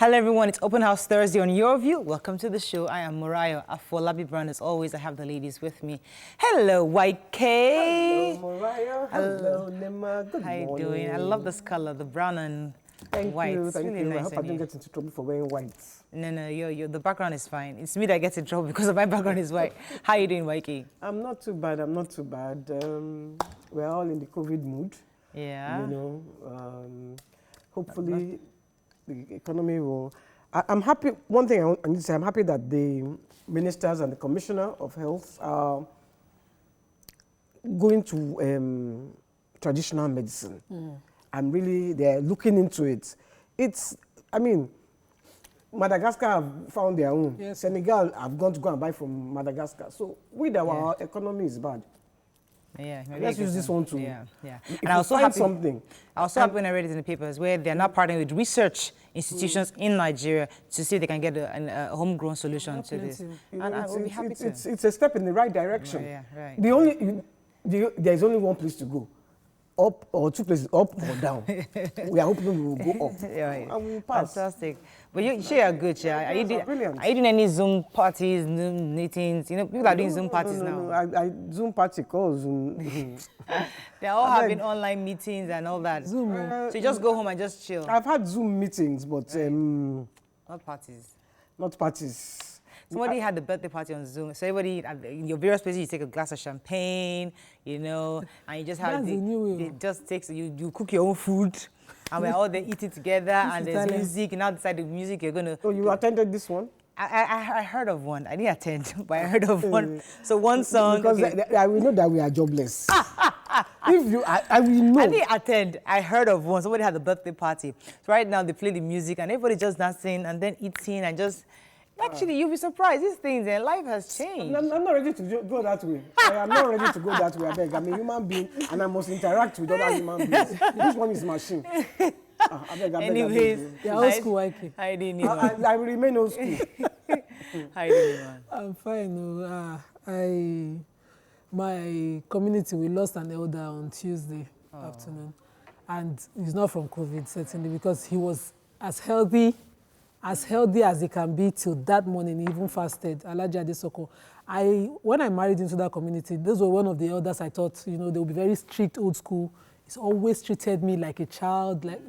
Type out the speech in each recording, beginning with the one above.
Hello everyone, it's Open House Thursday on Your View. Welcome to the show. I am Moriah Afolabi Brown. As always, I have the ladies with me. Hello, White K. Hello, Moriah. Hello, Nema. Good morning. How you doing? I love this color, the brown and white. Thank It's really you. nice. I hope I don't get into trouble for wearing white. No, the background is fine. It's me that gets in trouble because my background is white. How you doing, White K? I'm not too bad. We're all in the COVID mood. Yeah. You know, hopefully the economy will... I'm happy. One thing I need to say, I'm happy that the ministers and the commissioner of health are going to traditional medicine. They're looking into it. Madagascar have found their own. Yes. Senegal have gone to go and buy from Madagascar. So our economy is bad. Yeah, let's use this one too. Yeah. And I also happy something. I also happy when I read it in the papers where they're now partnering with research institutions in Nigeria to see if they can get a homegrown solution to this. And I will be happy to. It's a step in the right direction. Yeah, right. There is only one place to go. Up or two places, up or down. We are hoping we will go up. And we will pass. Fantastic. But you are good, yeah. Are you doing any Zoom parties, Zoom meetings? You know, people are doing Zoom parties now. No. I Zoom party calls. They're all having online meetings and all that. Zoom. So you just go home and just chill. I've had Zoom meetings, but not parties. Not parties. Somebody had the birthday party on Zoom. So everybody, in your various places, you take a glass of champagne, you know, and you just have it just takes, you cook your own food, and we're all there eating together, and there's music, and outside the music, you're going to... Oh, you attended this one? I heard of one. I didn't attend, but I heard of one. So one song... Because I will know that we are jobless. I will know. I didn't attend. I heard of one. Somebody had a birthday party. So right now, they play the music, and everybody just dancing, and then eating, and just... Actually, you'll be surprised. These things and life has changed. I'm not ready to go that way. I am not ready to go that way. I beg. I'm a human being, and I must interact with other human beings. This one is machine. I beg. Anyways, you're old school, Ike. I didn't I will remain old school. How you doing? I'm fine. My community, we lost an elder on Tuesday afternoon, and he's not from COVID certainly because he was as healthy as he can be till that morning. He even fasted. Alhaji Adesoko. When I married into that community, those were one of the elders I thought, you know, they would be very strict, old school. He's always treated me like a child, like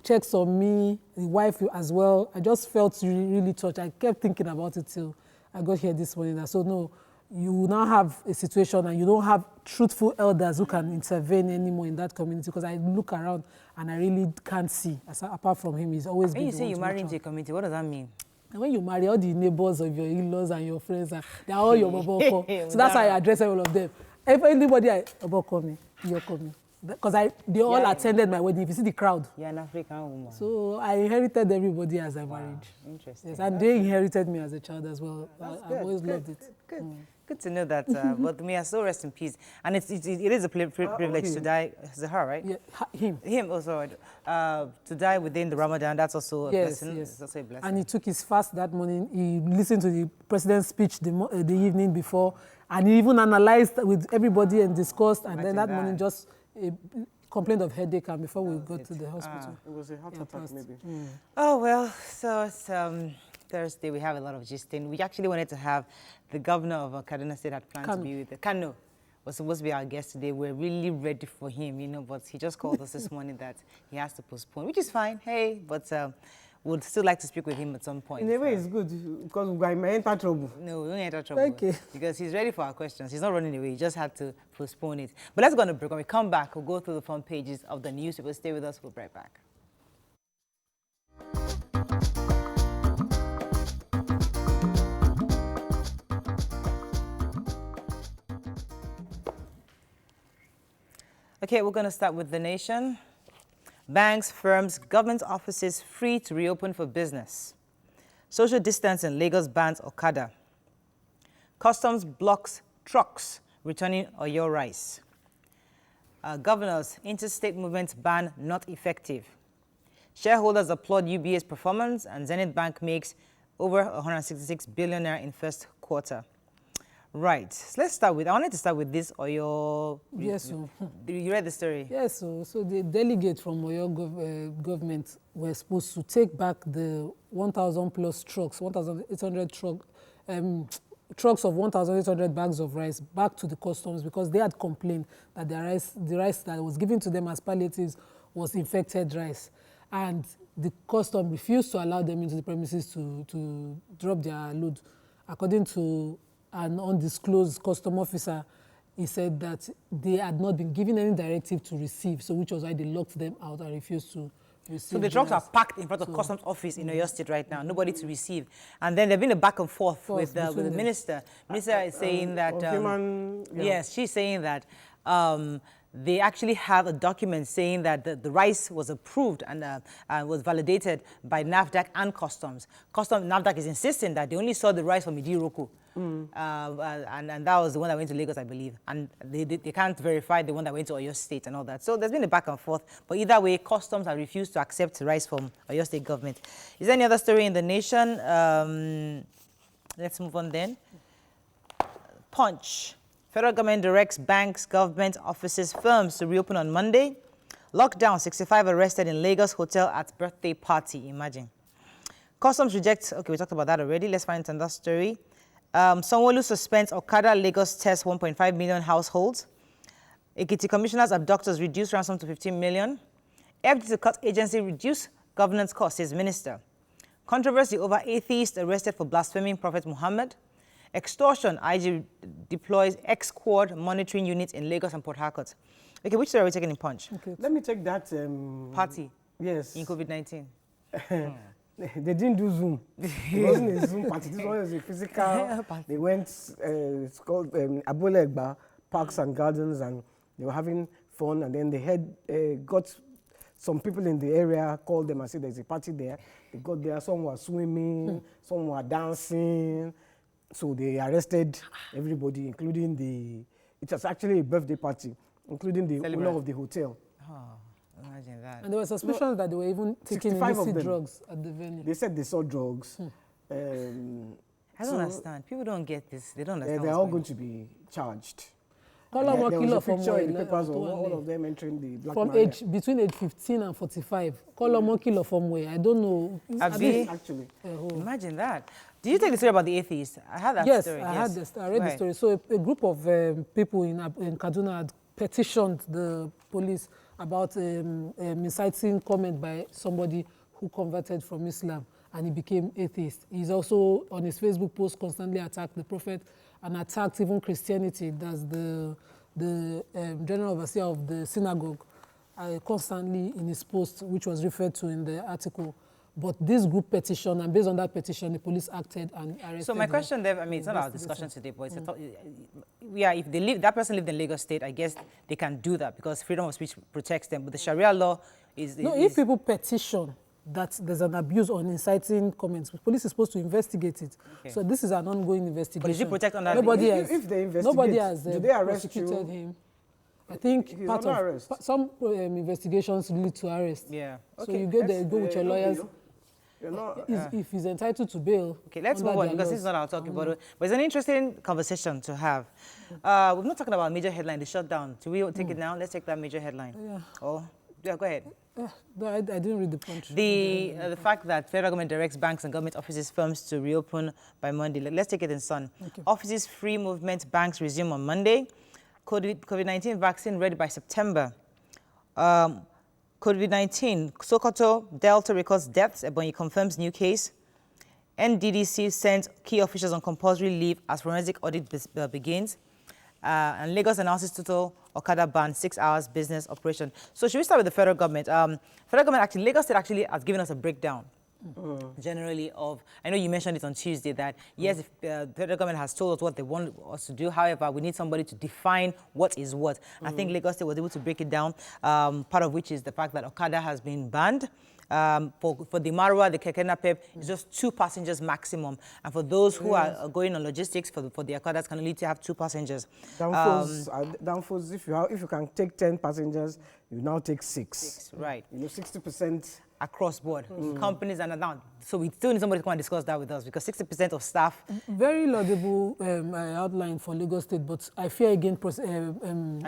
checks on me, the wife as well. I just felt really, really touched. I kept thinking about it till I got here this morning. So no, you now have a situation and you don't have truthful elders who can intervene anymore in that community, because I look around and I really can't see. Apart from him, he's always been. When you say you marry into a community, what does that mean? And when you marry, all the neighbors of your in-laws and your friends, they're all your boboko. So that's why I address all of them. If anybody, call me, you're coming. Because they all attended my wedding. If you see the crowd. You're an African woman. So I inherited everybody as I married. Interesting. Yes, and they inherited me as a child as well. I've always loved it. Good to know that. But may I still rest in peace. And it is a privilege to die. Zahar, right? Yeah, him also. To die within the Ramadan, that's also a blessing. Yes. It's also a blessing. And he took his fast that morning. He listened to the president's speech the evening before, and he even analyzed with everybody and discussed. And then that morning, just a complaint of headache, and before we got to the hospital. It was a heart attack, maybe. Oh, well, so it's Thursday. We have a lot of gisting. We actually wanted to have the governor of Kaduna State had planned to be with Kano. Was supposed to be our guest today. We're really ready for him, you know, but he just called us this morning that he has to postpone, which is fine. Hey, but would still like to speak with him at some point. In a way, it's good because we might enter trouble. No, we don't enter trouble. Okay. Because he's ready for our questions. He's not running away. He just had to postpone it. But let's go on a break. When we come back, we'll go through the front pages of the newspaper. Stay with us. We'll be right back. Okay, we're going to start with The Nation. Banks, firms, government offices free to reopen for business. Social distance in Lagos bans Okada. Customs blocks trucks returning Oyo rice. Governors, interstate movement ban not effective. Shareholders applaud UBA's performance, and Zenith Bank makes over 166 billion naira in first quarter. Right. So let's start with, I wanted to start with this Oyo. Yes, so, You read the story? yes, so the delegates from Oyo government were supposed to take back the 1,000 plus trucks, 1,800 trucks of 1,800 bags of rice back to the customs because they had complained that the rice that was given to them as palliatives was infected rice. And the custom refused to allow them into the premises to drop their load. According to an undisclosed custom officer, he said that they had not been given any directive to receive, so which was why they locked them out and refused to receive. So the trucks are packed in front of customs office in Oyo State right now, nobody to receive. And then there's been a back and forth with the minister. Minister is saying that, yes, she's saying that they actually have a document saying that the rice was approved and was validated by NAFDAC and Customs. NAFDAC is insisting that they only saw the rice from Idiroko. And that was the one that went to Lagos, I believe. And they can't verify the one that went to Oyo State and all that. So there's been a back and forth. But either way, Customs have refused to accept rice from Oyo State government. Is there any other story in the nation? Let's move on then. Punch. Federal government directs banks, government offices, firms to reopen on Monday. Lockdown, 65 arrested in Lagos hotel at birthday party, imagine. Customs rejects, okay, we talked about that already. Let's find another story. Sanwo-Olu suspends Okada Lagos test 1.5 million households. Ekiti commissioners abductors reduce ransom to 15 million. FD cut agency reduce governance costs, says minister. Controversy over atheist arrested for blaspheming Prophet Muhammad. Extortion, IG deploys X-Squad monitoring units in Lagos and Port Harcourt. Okay, which story are we taking in Punch? Okay. Let me take that. Party. Yes. In COVID-19. They didn't do Zoom. It wasn't a Zoom party. This one was a physical. They went, it's called Abule Egba Parks and Gardens, and they were having fun. And then they had got some people in the area, called them and said there's a party there. They got there, some were swimming, some were dancing. So they arrested everybody, including it was actually a birthday party, including the owner of the hotel. Oh, imagine that. And there were suspicions that they were even taking illicit drugs at the venue. They said they saw drugs. I don't understand. People don't get this. They don't understand. They're all going to be charged. There was a picture in the papers of all of them entering the black market. Between age 15 and 45. Kolomo kilo from where? I don't know. Actually. Imagine that. Did you take the story about the atheist? I had that story. Yes, I read the story. So a group of people in Kaduna had petitioned the police about inciting comment by somebody who converted from Islam and he became atheist. He's also, on his Facebook post, constantly attacked the prophet and attacked even Christianity. That's the general overseer of the synagogue, constantly in his post, which was referred to in the article. But this group petitioned, and based on that petition, the police acted and arrested. So my question there, I mean, it's not our discussion today, but it's if they live, that person lived in Lagos State, I guess they can do that because freedom of speech protects them. But the Sharia law is... if people petition that there's an abuse on inciting comments, the police is supposed to investigate it. Okay. So this is an ongoing investigation. But is it protect under... Nobody if they investigate, nobody has do they arrest prosecuted him. I think part of arrest. Some investigations lead to arrest. Yeah. So you go there, go with your lawyers. If he's entitled to bail. Okay, let's move on because this is not our talking about it. But it's an interesting conversation to have. We're not talking about major headline, the shutdown. Do we take it now? Let's take that major headline. Yeah. Oh, yeah, go ahead. No, I didn't read the punch. The fact that federal government directs banks and government offices, firms to reopen by Monday. Let's take it in Sun. Okay. Offices, free movement, banks resume on Monday. COVID-19 vaccine ready by September. COVID-19, Sokoto, Delta records deaths, Ebonyi confirms new case. NDDC sends key officials on compulsory leave as forensic audit begins. And Lagos announces total Okada ban, 6 hours business operation. So should we start with the federal government? Federal government actually, Lagos State actually has given us a breakdown. Generally of, I know you mentioned it on Tuesday that yes, the federal government has told us what they want us to do. However, we need somebody to define what is what. I think Lagos State was able to break it down, part of which is the fact that Okada has been banned. For the Marwa, the Keke Napep, it's just 2 passengers maximum. And for those who are going on logistics, for the Okadas can only have 2 passengers. Downforce, if you can take 10 passengers, you now take 6. Right. 60%. across board, companies and now. So we still need somebody to come and discuss that with us because 60% of staff. Very laudable outline for Lagos State, but I fear again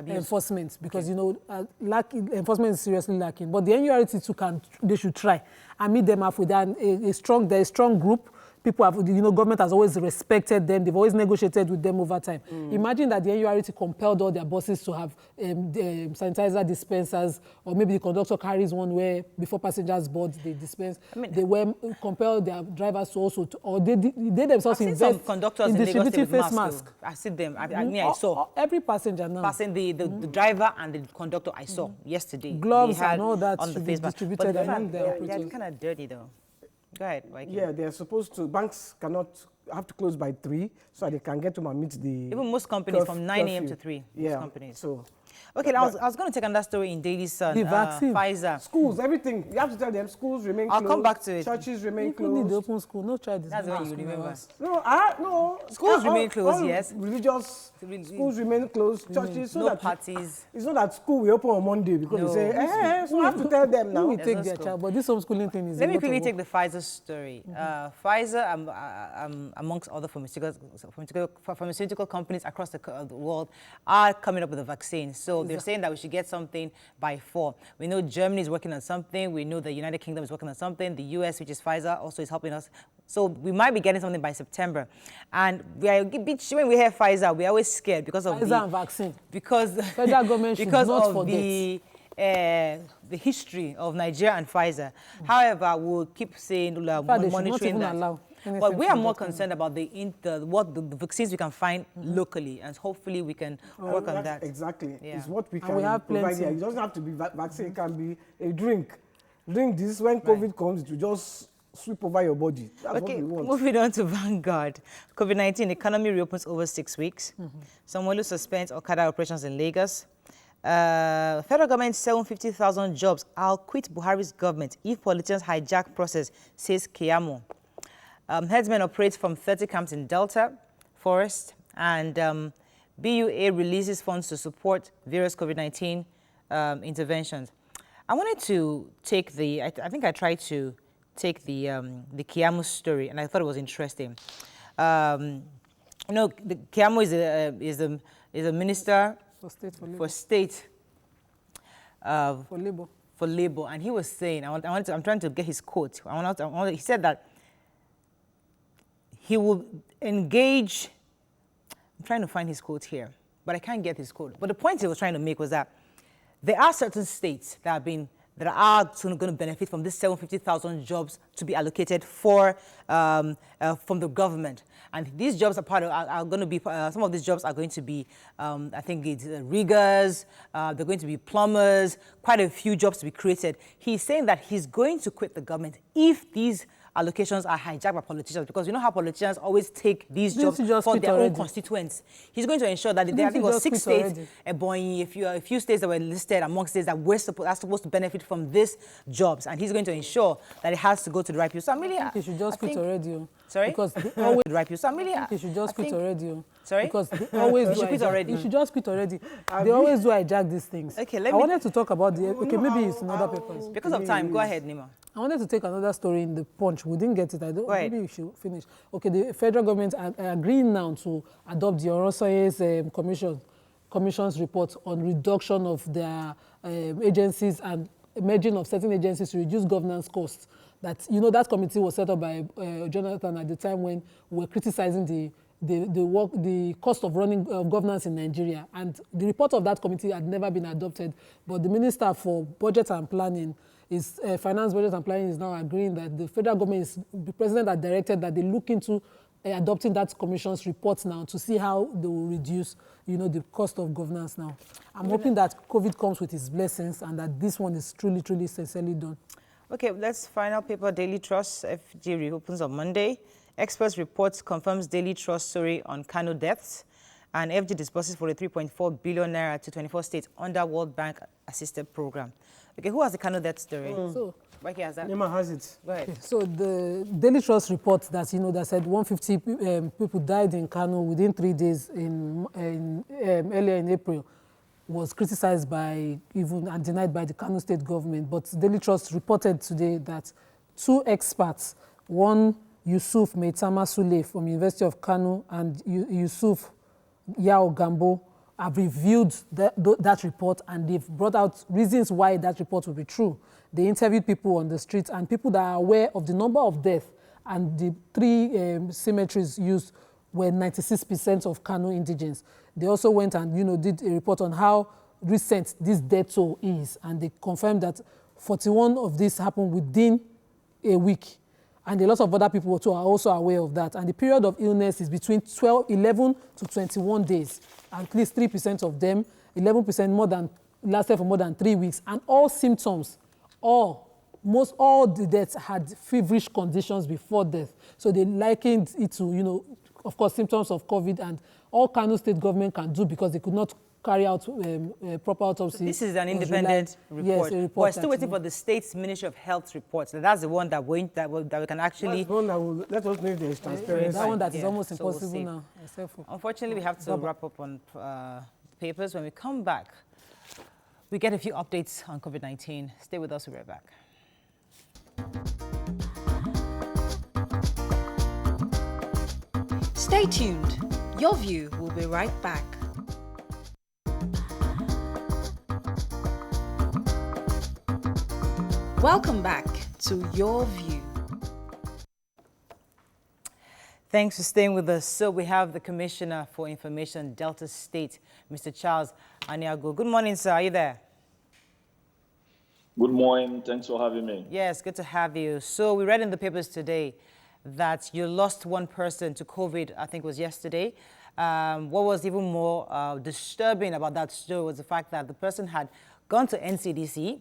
enforcement because enforcement is seriously lacking. But the NURT too they should try and meet them halfway. They're a strong group. People have, government has always respected them. They've always negotiated with them over time. Imagine that the NURT compelled all their bosses to have sanitizer dispensers, or maybe the conductor carries one where before passengers board, they dispense. They were compelled their drivers to also, or they themselves invest some conductors in in distributing face masks. I see them. I saw. Every passenger now. Passing the driver and the conductor I saw yesterday. Gloves and all that on the should be face mask. distributed among them. They're kind of dirty though. Go ahead, Mike. Yeah, they're supposed to. Banks have to close by 3 so they can get to meet the. Even most companies from 9 a.m. to 3. Yeah. Most companies. So. Okay, I was going to take another story in Daily Sun. The vaccine. Pfizer. Schools, everything. You have to tell them schools remain closed. I'll come back to it. Churches remain People need the closed. open school. No child is That's going what to you school remember. hours. No. Schools remain closed, yes. Religious schools remain closed. Churches. So no that parties. It's not that school will open on Monday because No. they say, so I have to tell them now. We There's take no their school. child, but this homeschooling thing is. Let me a lot quickly of take the Pfizer story. Pfizer, amongst other pharmaceutical companies across the world, are coming up with a vaccine. So they're saying that we should get something by 4. We know Germany is working on something. We know the United Kingdom is working on something. The US, which is Pfizer, also is helping us. So we might be getting something by September. And when we hear Pfizer, we're always scared because of Pfizer and vaccine. Because Federal government should because not of forget. the history of Nigeria and Pfizer. However, we'll keep saying They should not monitoring even that. allow But we are from more that kind. concerned about the vaccines we can find locally, and hopefully we can work on that. Exactly. Yeah. It's what we And can we have provide plenty. here. It doesn't have to be vaccine. It can be a drink. Drink this when COVID comes, it will just sweep over your body. That's Okay, what we want. moving on to Vanguard. COVID-19 economy reopens over 6 weeks. Sanwo-Olu suspends Okada operations in Lagos. Federal government 750,000 jobs. I'll quit Buhari's government if politicians hijack process, says Keyamo. Headsmen operate from 30 camps in Delta, Forest, and BUA releases funds to support various COVID-19 interventions. I wanted to take I think I tried to take the Keyamo story, and I thought it was interesting. The Keyamo is a minister For state, for labor. for labor, and he was saying, I'm trying to get his quote. He said that he will engage. I'm trying to find his quote here, but I can't get his quote. But the point he was trying to make was that there are certain states that are going to benefit from this 750,000 jobs to be allocated from the government. And these jobs are going to be, some of these jobs are going to be, I think it's riggers, they're going to be plumbers, quite a few jobs to be created. He's saying that he's going to quit the government if these allocations are hijacked by politicians, because you know how politicians always take these jobs for their own constituents. He's going to ensure that I think it was 6 states, a few states that were listed among states that are supposed to benefit from these jobs, and he's going to ensure that it has to go to the right people. So Amelia, He should just quit already. Sorry? Because they always the right people. So Amelia, he should just quit already. Sorry? Because they always He should quit already. He should just quit already. They always do hijack these things. Okay, I wanted to talk about maybe it's in other papers. because of time, go ahead, Nima. I wanted to take another story in the Punch. We didn't get it. Maybe we should finish. Okay, the federal government are agreeing now to adopt the Orosoye's commission's report on reduction of their agencies and merging of certain agencies to reduce governance costs. That committee was set up by Jonathan at the time when we were criticizing the cost of running governance in Nigeria. And the report of that committee had never been adopted, but the Minister for Budget and Planning, Finance, Budget and Planning, is now agreeing that the federal government the president had directed that they look into adopting that commission's report now to see how they will reduce, the cost of governance now. I'm hoping that COVID comes with its blessings and that this one is truly, truly sincerely done. Okay, let's final paper. Daily Trust FG reopens on Monday. Experts reports confirms Daily Trust story on Kano deaths, and FG disburses 43.4 billion naira to 24 states under World Bank assisted program. Okay, who has the Kano death story? So, Waki has that. Nema has it. Go ahead. So the Daily Trust report that that said 150 people died in Kano within 3 days earlier in April was criticized by even and denied by the Kano state government. But Daily Trust reported today that 2 experts, one Yusuf Meitama Sule from University of Kano and Yusuf Yao Gambo, have reviewed that report, and they've brought out reasons why that report will be true. They interviewed people on the streets and people that are aware of the number of deaths, and the 3 cemeteries used were 96% of Kano indigents. They also went and did a report on how recent this death toll is, and they confirmed that 41 of these happened within a week. And a lot of other people too are also aware of that. And the period of illness is between 11 to 21 days. At least 3% of them, 11% lasted for more than 3 weeks. And all symptoms, almost all the deaths had feverish conditions before death. So they likened it to, of course, symptoms of COVID, and all Kano state government can do, because they could not carry out proper autopsy. So this is an independent report. Yes, a report. We're still waiting for the state's Ministry of Health reports. So that's the one that we can actually. That's the one that will let us know if there is transparency. That one that is almost impossible we'll now. Unfortunately, we have to wrap up on papers. When we come back, we get a few updates on COVID-19. Stay with us. We'll be right back. Stay tuned. Your View will be right back. Welcome back to Your View. Thanks for staying with us. So we have the Commissioner for Information, Delta State, Mr. Charles Aniago. Good morning, sir. Are you there? Good morning. Thanks for having me. Yes, good to have you. So we read in the papers today that you lost one person to COVID, I think it was yesterday. What was even more disturbing about that story was the fact that the person had gone to NCDC,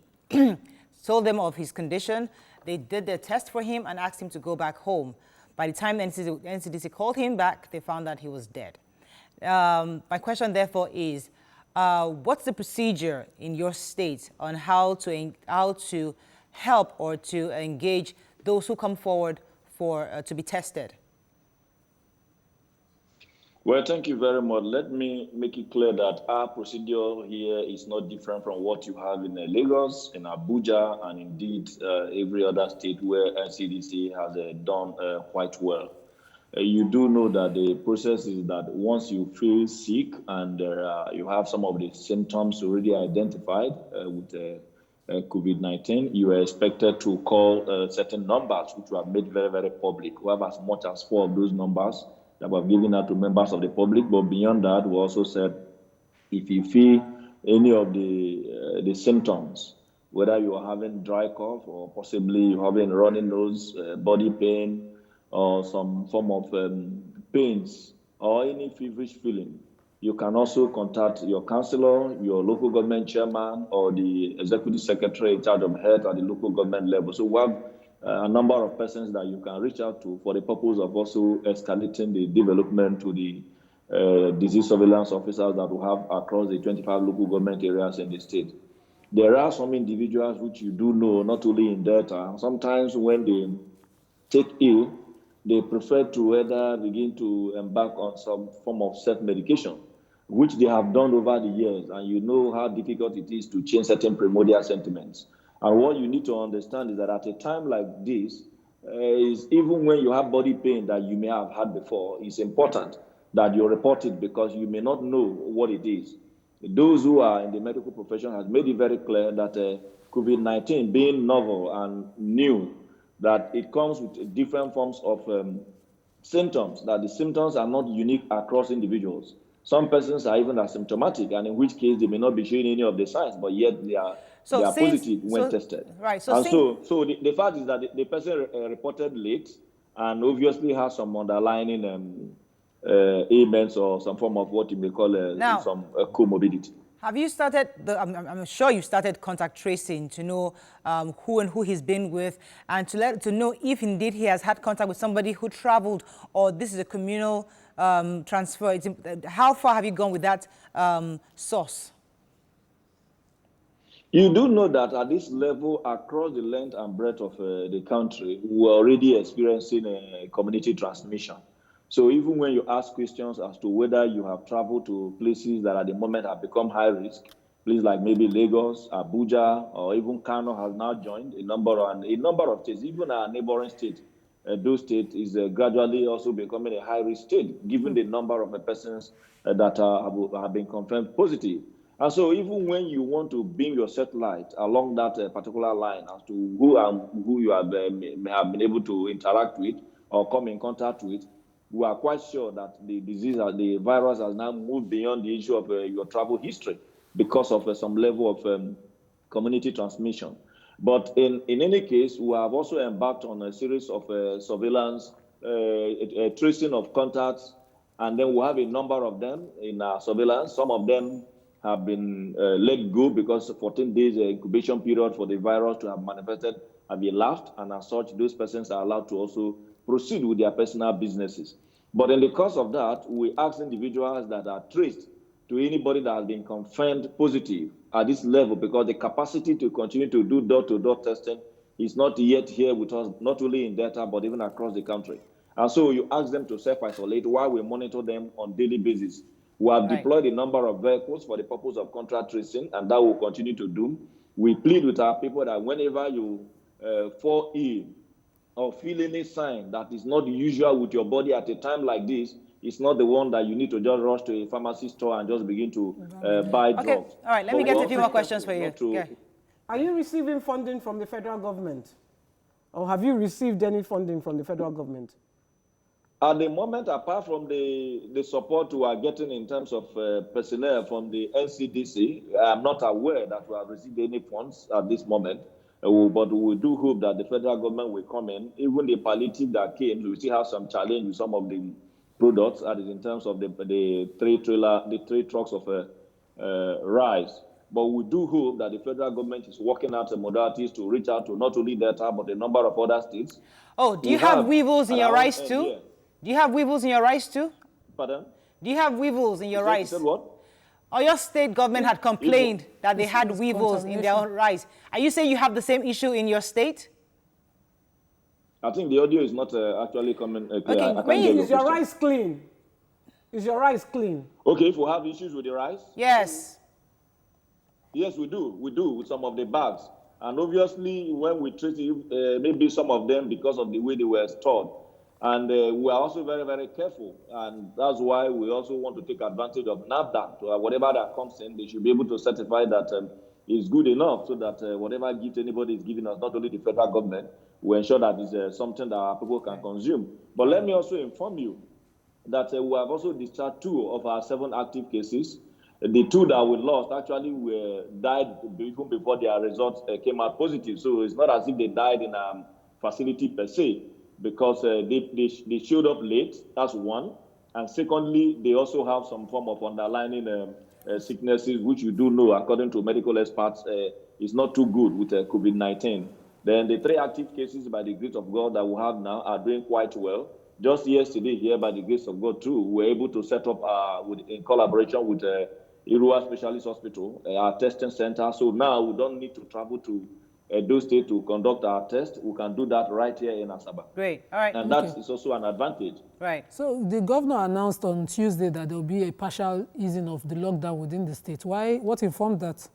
told them of his condition. They did their test for him and asked him to go back home. By the time NCDC called him back, they found that he was dead. My question, therefore, is what's the procedure in your state on how to help or to engage those who come forward to be tested? Well, thank you very much. Let me make it clear that our procedure here is not different from what you have in Lagos, in Abuja, and indeed every other state where NCDC has done quite well. You do know that the process is that once you feel sick and you have some of the symptoms already identified with COVID-19, you are expected to call certain numbers, which were made very, very public. We have as much as 4 of those numbers that were given out to members of the public. But beyond that, we also said, if you feel any of the symptoms, whether you are having dry cough or possibly you're having running nose, body pain, or some form of pains, or any feverish feeling, you can also contact your councillor, your local government chairman, or the executive secretary in charge of health at the local government level. So we have a number of persons that you can reach out to for the purpose of also escalating the development to the disease surveillance officers that we have across the 25 local government areas in the state. There are some individuals which you do know, not only in Delta, sometimes when they take ill, they prefer to either begin to embark on some form of self-medication, which they have done over the years, and you know how difficult it is to change certain primordial sentiments. And what you need to understand is that at a time like this, is even when you have body pain that you may have had before, it's important that you report it because you may not know what it is. Those who are in the medical profession have made it very clear that COVID-19 being novel and new, that it comes with different forms of symptoms, that the symptoms are not unique across individuals. Some persons are even asymptomatic, and in which case they may not be showing any of the signs, but yet they are positive when tested. Right. So the fact is that the person reported late and obviously has some underlying ailments or some form of what you may call some comorbidity. Have you started, I'm sure you started contact tracing to know who he's been with, and to know if indeed he has had contact with somebody who traveled, or this is a communal transfer. How far have you gone with that source? You do know that at this level, across the length and breadth of the country, we're already experiencing a community transmission. So even when you ask questions as to whether you have traveled to places that at the moment have become high risk, places like maybe Lagos, Abuja, or even Kano has now joined a number of states, even our neighboring state. Those State is gradually also becoming a high-risk state, given the number of persons that have been confirmed positive. And so even when you want to beam your satellite along that particular line as to who you have, may have been able to interact with or come in contact with, we are quite sure that the the virus has now moved beyond the issue of your travel history because of some level of community transmission. But in any case, we have also embarked on a series of surveillance, tracing of contacts, and then we have a number of them in our surveillance. Some of them have been let go because 14 days incubation period for the virus to have manifested have been elapsed, and as such, those persons are allowed to also proceed with their personal businesses. But in the course of that, we ask individuals that are traced to anybody that has been confirmed positive at this level, because the capacity to continue to do door-to-door testing is not yet here with us, not only in Delta, but even across the country. And so you ask them to self-isolate while we monitor them on daily basis. We have deployed a number of vehicles for the purpose of contact tracing, and that will continue to do. We plead with our people that whenever you fall ill or feel any sign that is not usual with your body at a time like this, it's not the one that you need to just rush to a pharmacy store and just begin to buy drugs. Okay, all right, let me get a few more questions for you. Are you receiving funding from the federal government? Or have you received any funding from the federal government? At the moment, apart from the support we are getting in terms of personnel from the NCDC, I'm not aware that we have received any funds at this moment. But we do hope that the federal government will come in. Even the palliative that came, we still have some challenge with some of the products, that is in terms of the three trucks of rice. But we do hope that the federal government is working out the modalities to reach out to not only Delta, but a number of other states. Oh, do you have weevils in your rice too? Do you have weevils in your rice too? Pardon? Do you have weevils in your rice? You said what? Or your state government had complained that they had weevils in their own rice. Are you saying you have the same issue in your state? I think the audio is not actually coming clear. Okay, is your rice clean? Is your rice clean? Okay, if we have issues with the rice? Yes. Yes, we do. We do with some of the bags. And obviously, when we treat it, maybe some of them because of the way they were stored. And we are also very, very careful. And that's why we also want to take advantage of NAFDAC. Whatever that comes in, they should be able to certify that it's good enough so that whatever gift anybody is giving us, not only the federal government, we ensure that it's something that our people can consume. But let me also inform you that we have also discharged 2 of our 7 active cases. The 2 that we lost actually died even before their results came out positive. So it's not as if they died in a facility per se, because they showed up late. That's one. And secondly, they also have some form of underlying sicknesses, which you do know, according to medical experts, is not too good with COVID-19. Then the 3 active cases, by the grace of God, that we have now are doing quite well. Just yesterday here, by the grace of God, too, we were able to set up, in collaboration with Irua Specialist Hospital, our testing center. So now we don't need to travel to Edo State to conduct our test. We can do that right here in Asaba. Great. All right. And that is also an advantage. Right. So the governor announced on Tuesday that there will be a partial easing of the lockdown within the state. Why? What informed that?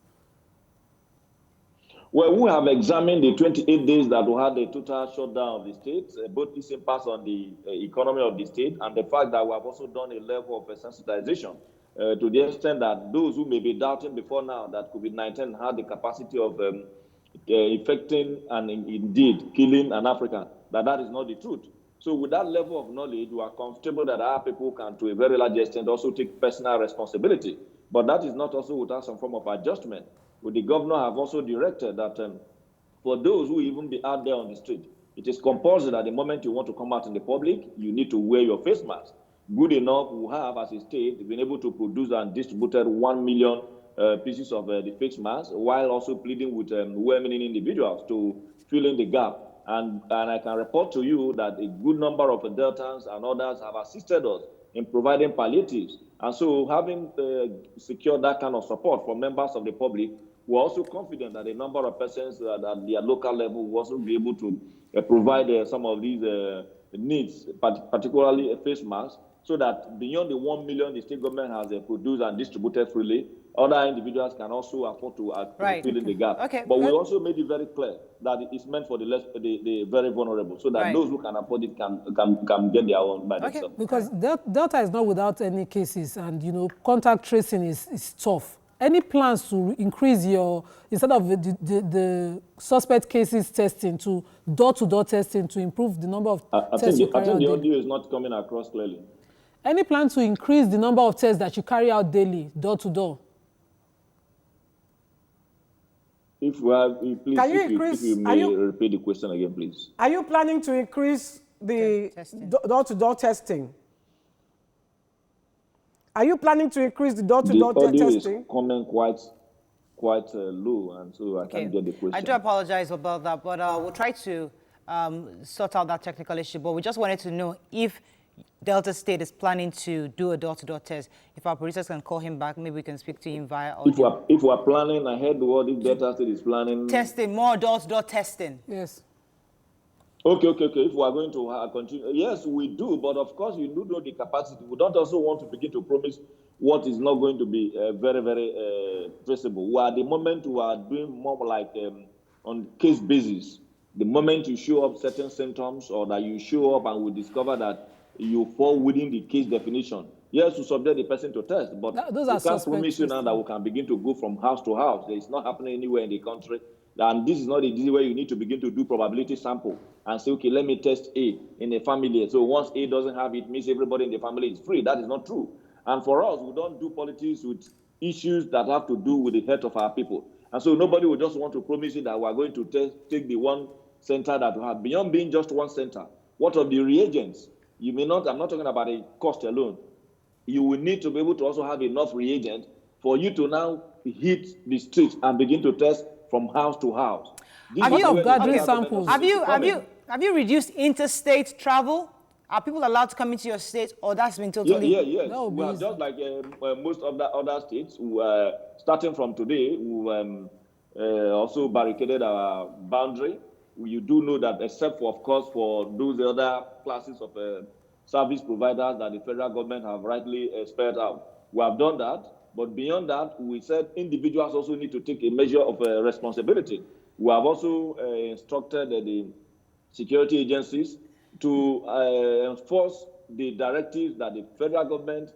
Well, we have examined the 28 days that we had a total shutdown of the state, both its impacts on the economy of the state and the fact that we have also done a level of sensitization to the extent that those who may be doubting before now that COVID-19 had the capacity of infecting and indeed killing an African, that is not the truth. So with that level of knowledge, we are comfortable that our people can, to a very large extent, also take personal responsibility. But that is not also without some form of adjustment. The governor have also directed that for those who even be out there on the street, it is compulsory that the moment you want to come out in the public, you need to wear your face mask. Good enough, we have, as a state, been able to produce and distributed 1 million pieces of the face mask, while also pleading with well-meaning individuals to fill in the gap. And I can report to you that a good number of Deltans and others have assisted us in providing palliatives. And so having secured that kind of support from members of the public, we're also confident that a number of persons at their local level will also be able to provide some of these needs, particularly face masks, so that beyond the 1 million the state government has produced and distributed freely, other individuals can also afford to fill in the gap. Okay. But we also made it very clear that it's meant for the very vulnerable, so that those who can afford it can get their own by themselves. Because Delta is not without any cases, and contact tracing is tough. Any plans to increase instead of the suspect cases testing to door-to-door testing to improve the number of tests you carry out daily? I think the audio is not coming across clearly. Any plan to increase the number of tests that you carry out daily, door-to-door? If you may repeat the question again, please. Are you planning to increase the door-to-door testing? Are you planning to increase the door-to-door testing? The audio is coming quite low, and so I can't get the question. I do apologize about that, but we'll try to sort out that technical issue. But we just wanted to know if Delta State is planning to do a door-to-door test. If our producers can call him back, maybe we can speak to him via audio. If we're planning, I heard what if Delta State is planning. Testing, more door-to-door testing. Yes. Okay. If we are going to continue, yes, we do. But of course, you do know the capacity. We don't also want to begin to promise what is not going to be very, very traceable. We at the moment we are doing more like on case basis. The moment you show up certain symptoms, or that you show up and we discover that you fall within the case definition, yes, to subject the person to test. But those we are can't promise you now that we can begin to go from house to house. It's not happening anywhere in the country. And this is not a disease where you need to begin to do probability sample and say, okay, let me test A in a family. So once A doesn't have it, means everybody in the family is free. That is not true. And for us, we don't do politics with issues that have to do with the health of our people. And so nobody will just want to promise you that we're going to take the one center that we have. Beyond being just one center, what of the reagents? You may not, I'm not talking about the cost alone. You will need to be able to also have enough reagent for you to now hit the streets and begin to test from house to house. Have you reduced interstate travel? Are people allowed to come into your state, or that's been totally? Yes. We are just like most of the other states. Starting from today, we also barricaded our boundary. You do know that, except for, of course, for those other classes of service providers that the federal government have rightly spelled out, we have done that. But beyond that, we said individuals also need to take a measure of responsibility. We have also instructed the security agencies to enforce the directives that the federal government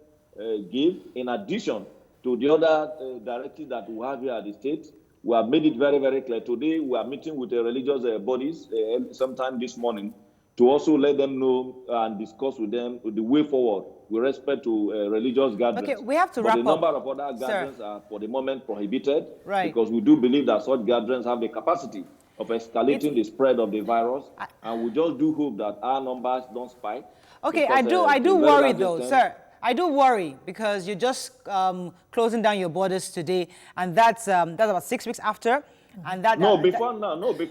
gave, in addition to the other directives that we have here at the state. We have made it very, very clear. Today, we are meeting with the religious bodies sometime this morning to also let them know and discuss with them the way forward with respect to religious gatherings. Okay, we have to wrap up. The number of other gatherings are, for the moment, prohibited, right? Because we do believe that such gatherings have the capacity of escalating the spread of the virus, and we just do hope that our numbers don't spike. Okay, because, I do worry though, sir. I do worry because you're just closing down your borders today, and that's about 6 weeks after. And that before now we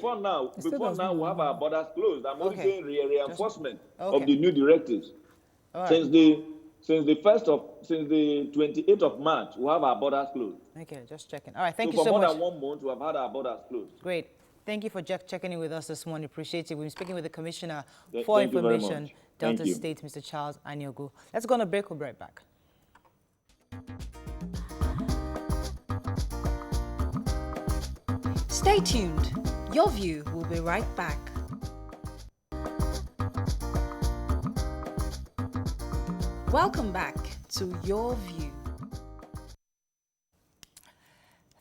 have our borders closed. I'm only saying reinforcement of the new directives. Right. Since the 28th of March, we have our borders closed. Okay, just checking. All right, thank you so so much. For more than 1 month, we have had our borders closed. Great. Thank you for checking in with us this morning. Appreciate it. We've been speaking with the Commissioner for Information, Delta State, Mr. Charles Aniogu. Let's go on a break. We'll be right back. Stay tuned. Your View will be right back. Welcome back to Your View.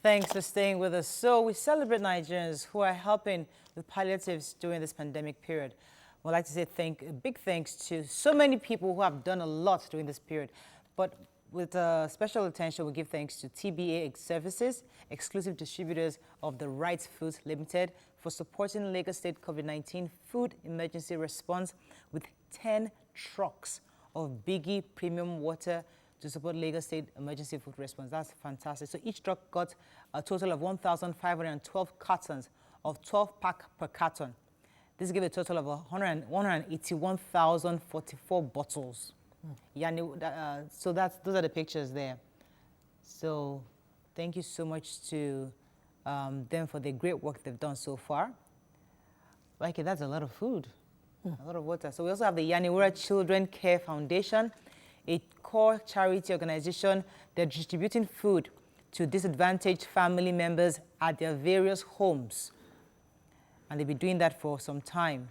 Thanks for staying with us. So we celebrate Nigerians who are helping with palliatives during this pandemic period. We'd like to say a big thanks to so many people who have done a lot during this period. But with special attention, we give thanks to TBA Services, exclusive distributors of the Right Foods Limited, for supporting Lagos State COVID-19 food emergency response with 10 trucks of Biggie premium water to support Lagos State emergency food response. That's fantastic. So each truck got a total of 1,512 cartons of 12-pack per carton. This gave a total of 181,044 bottles. So those are the pictures there. So thank you so much to them for the great work they've done so far. Like, that's a lot of food, a lot of water. So we also have the Yaniwura Children Care Foundation, a core charity organization. They're distributing food to disadvantaged family members at their various homes. And they'll be doing that for some time.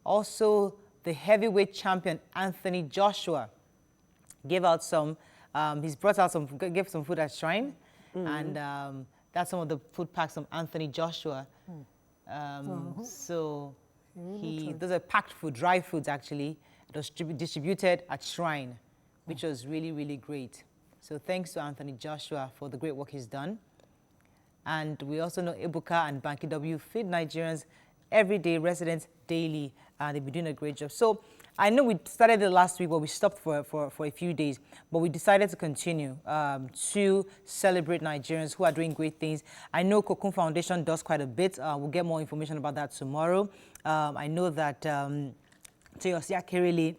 Also, the heavyweight champion, Anthony Joshua, gave out some, gave some food at Shrine. And that's some of the food packs from Anthony Joshua. So those are packed food, dry foods actually. It was distributed at Shrine, which was really, really great. So thanks to Anthony Joshua for the great work he's done. And we also know Ebuka and Banky W feed Nigerians every day, residents daily. They've been doing a great job. So I know we started it last week, but we stopped for a few days. But we decided to continue to celebrate Nigerians who are doing great things. I know Cocoon Foundation does quite a bit. We'll get more information about that tomorrow. I know that Teyosia Kerele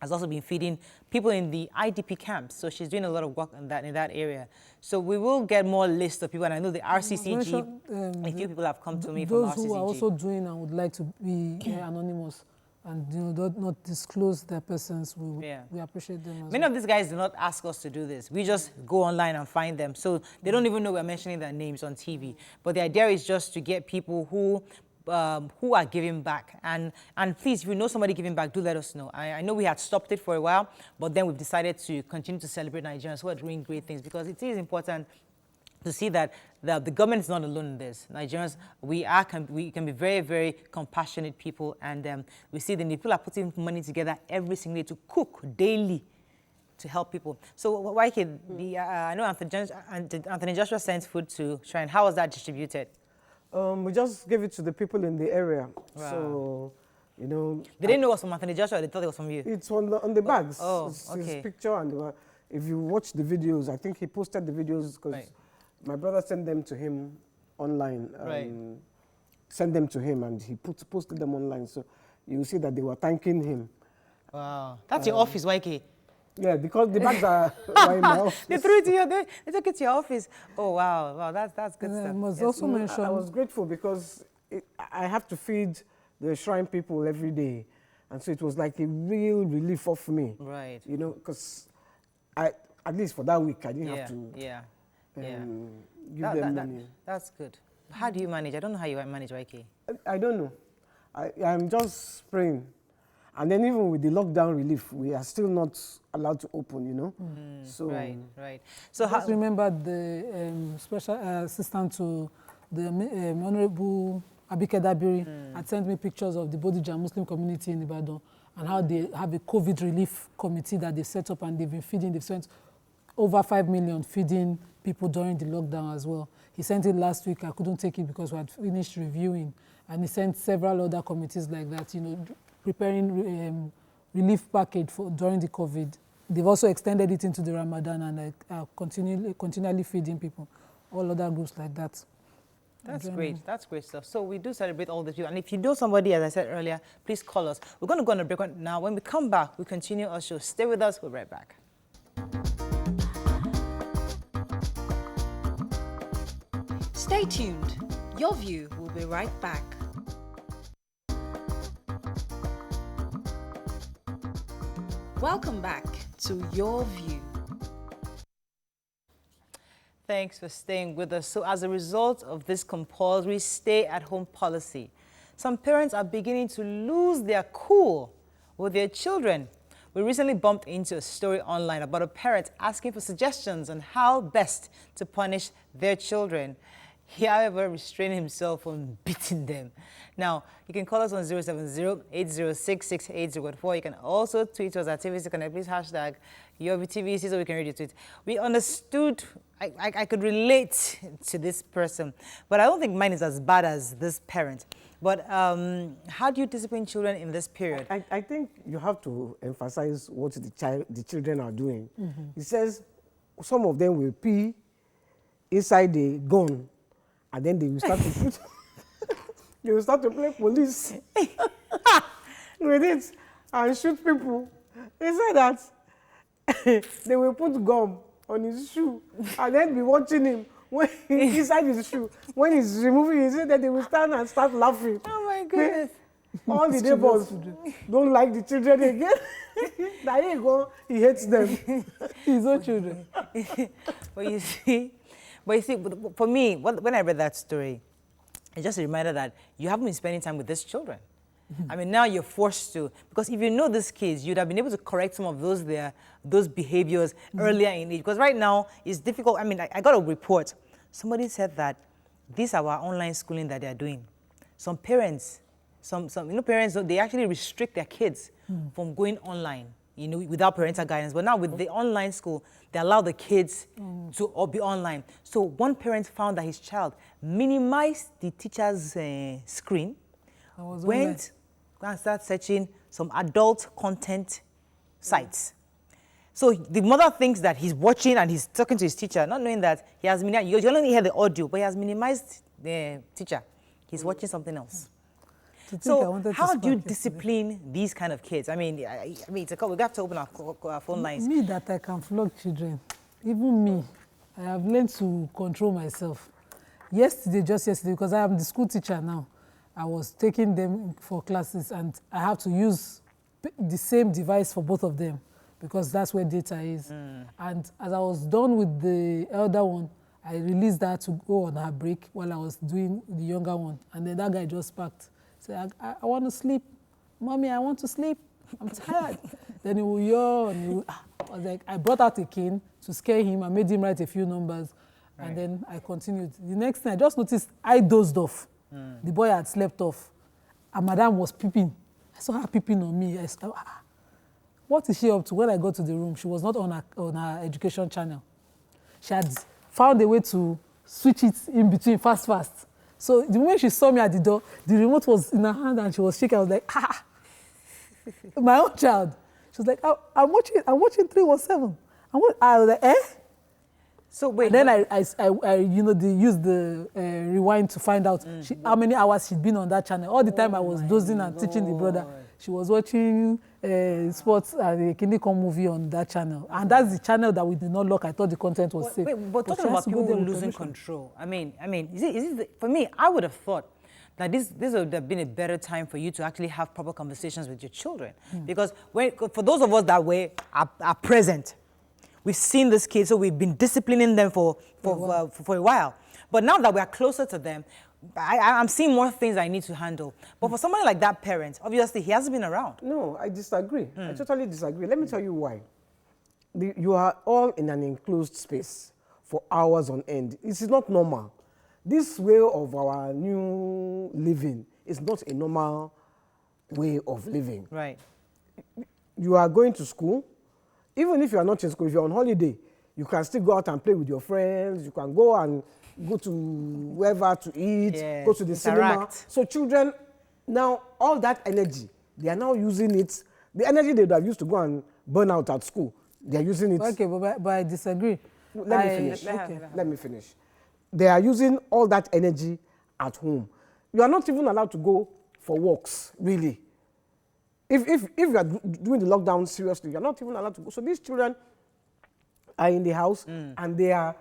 has also been feeding people in the IDP camps. So she's doing a lot of work in that area. So we will get more lists of people. And I know the RCCG, a few people have come to me from RCCG. Those who are also doing and would like to be anonymous and not disclose their persons, we appreciate them as Many of these guys do not ask us to do this. We just go online and find them. So they don't even know we're mentioning their names on TV. But the idea is just to get people who are giving back. And please, if you know somebody giving back, do let us know. I know we had stopped it for a while, but then we've decided to continue to celebrate Nigerians who are doing great things, because it is important to see that the government is not alone in this. Nigerians, we can be very, very compassionate people, and we see the people are putting money together every single day to cook daily to help people. So, YK, I know Anthony Joshua sent food to Shrine. How was that distributed? We just gave it to the people in the area. Wow. So, you know. They didn't know it was from Anthony Joshua, they thought it was from you. It's on the bags. It's his okay. picture, and if you watch the videos, I think he posted the videos because my brother sent them to him online. Sent them to him, and he posted them online. So you see that they were thanking him. Wow. That's your office, YK. Yeah, because the bags are in my office. They threw it to you. They took it to your office. Oh wow, wow, that's good stuff. I must also mention. I was grateful because I have to feed the Shrine people every day, and so it was like a real relief for me. Right. You know, because at least for that week I didn't have to. Give them money. That's good. How do you manage? I don't know how you manage, YK. I don't know. I'm just praying. And then even with the lockdown relief, we are still not allowed to open, you know. So right. So just remember the special assistant to the Honorable Abike Dabiri had sent me pictures of the Bodija Muslim community in Ibadan and how they have a COVID relief committee that they set up, and they've been feeding. They've sent over 5 million feeding people during the lockdown as well. He sent it last week. I couldn't take it because we had finished reviewing, and he sent several other committees like that, you know, preparing relief package for during the COVID. They've also extended it into the Ramadan, and are continually feeding people, all other groups like that. That's great. That's great stuff. So we do celebrate all the people. And if you know somebody, as I said earlier, please call us. We're going to go on a break now. When we come back, we continue our show. Stay with us. We'll be right back. Stay tuned. Your View will be right back. Welcome back to Your View. Thanks for staying with us. So as a result of this compulsory stay-at-home policy, some parents are beginning to lose their cool with their children. We recently bumped into a story online about a parent asking for suggestions on how best to punish their children. He, however, restrained himself from beating them. Now, you can call us on 070-806-6804. You can also tweet us at TVC Connect. Please hashtag YourVTVC so we can read your tweet. We understood, I could relate to this person, but I don't think mine is as bad as this parent. But how do you discipline children in this period? I think you have to emphasize what the children are doing. He says some of them will pee inside the gun, and then they will start to put, they will start to play police with it and shoot people. He said that they will put gum on his shoe and then be watching him when inside his shoe, when he's removing his, then they will stand and start laughing. Oh my goodness. All the neighbors don't like the children again. There you go, he hates them. His own children. But you see, for me, when I read that story, it's just a reminder that you haven't been spending time with these children. I mean, now you're forced to, because if you know these kids, you'd have been able to correct some of those behaviors earlier in age. Because right now, it's difficult. I mean, I got a report. Somebody said that these are our online schooling that they're doing. Some parents, some parents, they actually restrict their kids from going online, without parental guidance. But now with the online school, they allow the kids to all be online. So one parent found that his child minimized the teacher's screen, went and started searching some adult content sites. So the mother thinks that he's watching and he's talking to his teacher, not knowing that he has minimized, you only hear the audio, but he has minimized the teacher. He's watching something else. So how do you discipline these kind of kids? I mean, we have to open our phone lines. Me that I can flog children, even me, I have learned to control myself. Just yesterday, because I am the school teacher now, I was taking them for classes and I have to use the same device for both of them because that's where data is. And as I was done with the elder one, I released that to go on her break while I was doing the younger one. And then that guy just packed. Said, I want to sleep. Mommy, I want to sleep. I'm tired. Then he will yawn. I was like, I brought out a cane to scare him. I made him write a few numbers. Right. And then I continued. The next thing, I just noticed I dozed off. The boy had slept off. And Madame was peeping. I saw her peeping on me. I said, what is she up to? When I got to the room, she was not on her education channel. She had found a way to switch it in between fast. So the moment she saw me at the door, the remote was in her hand and she was shaking. I was like, my own child. She was like, I'm watching 317. I was like, eh? So wait. And then I they used the rewind to find out how many hours she'd been on that channel. All the time I was dozing and teaching the brother. She was watching sports and the Kinecom movie on that channel. And that's the channel that we did not lock. I thought the content was safe. But talking about people losing control, I mean, for me, I would have thought that this would have been a better time for you to actually have proper conversations with your children. Because for those of us that are present, we've seen this kid, so we've been disciplining them for a while. But now that we are closer to them, I'm seeing more things I need to handle. But for somebody like that parent, obviously he hasn't been around. No, I disagree. I totally disagree. Let me tell you why. You are all in an enclosed space for hours on end. This is not normal. This way of our new living is not a normal way of living. Right. You are going to school. Even if you are not in school, if you're on holiday, you can still go out and play with your friends. You can go to wherever to eat, go to the cinema. So children, now all that energy, they are now using it. The energy they would have used to go and burn out at school, they are using it. Okay, but I disagree. Let me finish. They are using all that energy at home. You are not even allowed to go for walks, really. If you are doing the lockdown seriously, you are not even allowed to go. So these children are in the house and they are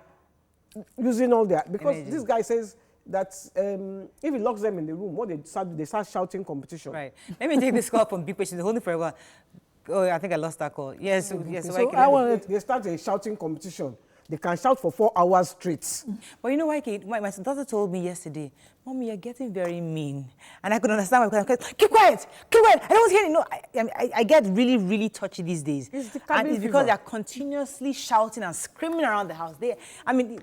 using all their, because energy. This guy says that if he locks them in the room, they start shouting competition. Right. Let me take this call from Big Patient. Holding for a while. Oh, I think I lost that call. Yes. So they start a shouting competition. They can shout for 4 hours straight. But you know why, Kate? My daughter told me yesterday, Mommy, you're getting very mean. And I could understand why. Keep quiet. I don't hear it. I get really, really touchy these days. It's because they're continuously shouting and screaming around the house.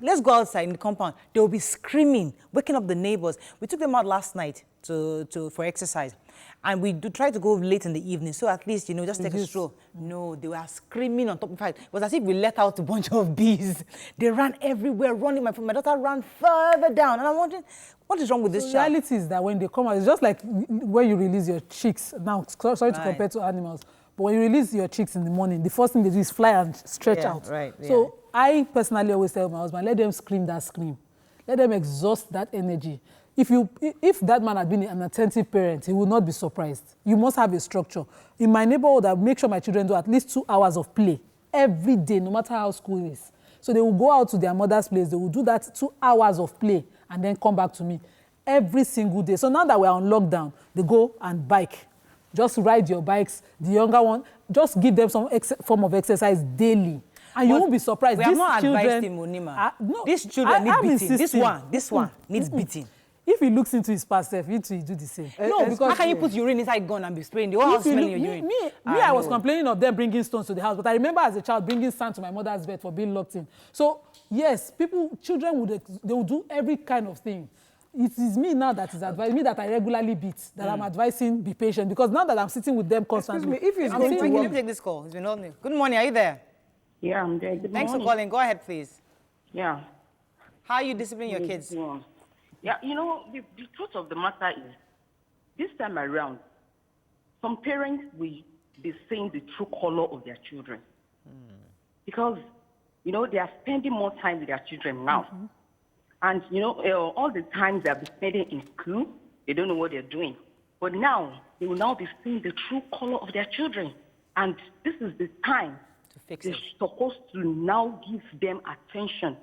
Let's go outside in the compound. They will be screaming, waking up the neighbors. We took them out last night for exercise. And we try to go late in the evening, so at least, just take a stroll. No, they were screaming on top. In fact, it was as if we let out a bunch of bees. They ran everywhere, running. My daughter ran further down. And I'm wondering, what is wrong with this child? The reality is that when they come out, it's just like when you release your chicks. Now, sorry to compare to animals, but when you release your chicks in the morning, the first thing they do is fly and stretch out. Right, so I personally always tell my husband, let them scream that scream. Let them exhaust that energy. If that man had been an attentive parent, he would not be surprised. You must have a structure. In my neighborhood, I make sure my children do at least 2 hours of play every day, no matter how school is. So they will go out to their mother's place, they will do that 2 hours of play and then come back to me every single day. So now that we're on lockdown, they go and bike. Just ride your bikes. The younger one, just give them some form of exercise daily. And you won't be surprised. We have not advised him, Onima. No, These children need beating. This one needs Mm-mm. beating. If he looks into his past self, he do the same. No, because how can you put urine inside gun and be spraying the whole house smelling your urine? I was complaining of them bringing stones to the house, but I remember as a child bringing sand to my mother's bed for being locked in. So yes, children would do every kind of thing. It is me now that is advising me that I regularly beat, that I'm advising be patient, because now that I'm sitting with them constantly. Excuse me, if he's going to let me take this call. It's been on me. Good morning, are you there? Yeah, I'm there. Good Thanks morning. for calling. Go ahead, please. Yeah. How are you disciplining your kids? Yeah, you know, the truth of the matter is, this time around, some parents will be saying the true color of their children. Because, you know, they are spending more time with their children now. And, you know, all the times they have been spending in school, they don't know what they're doing. But now, they will now be seeing the true color of their children. And this is the time To fix they're it. supposed to now give them attention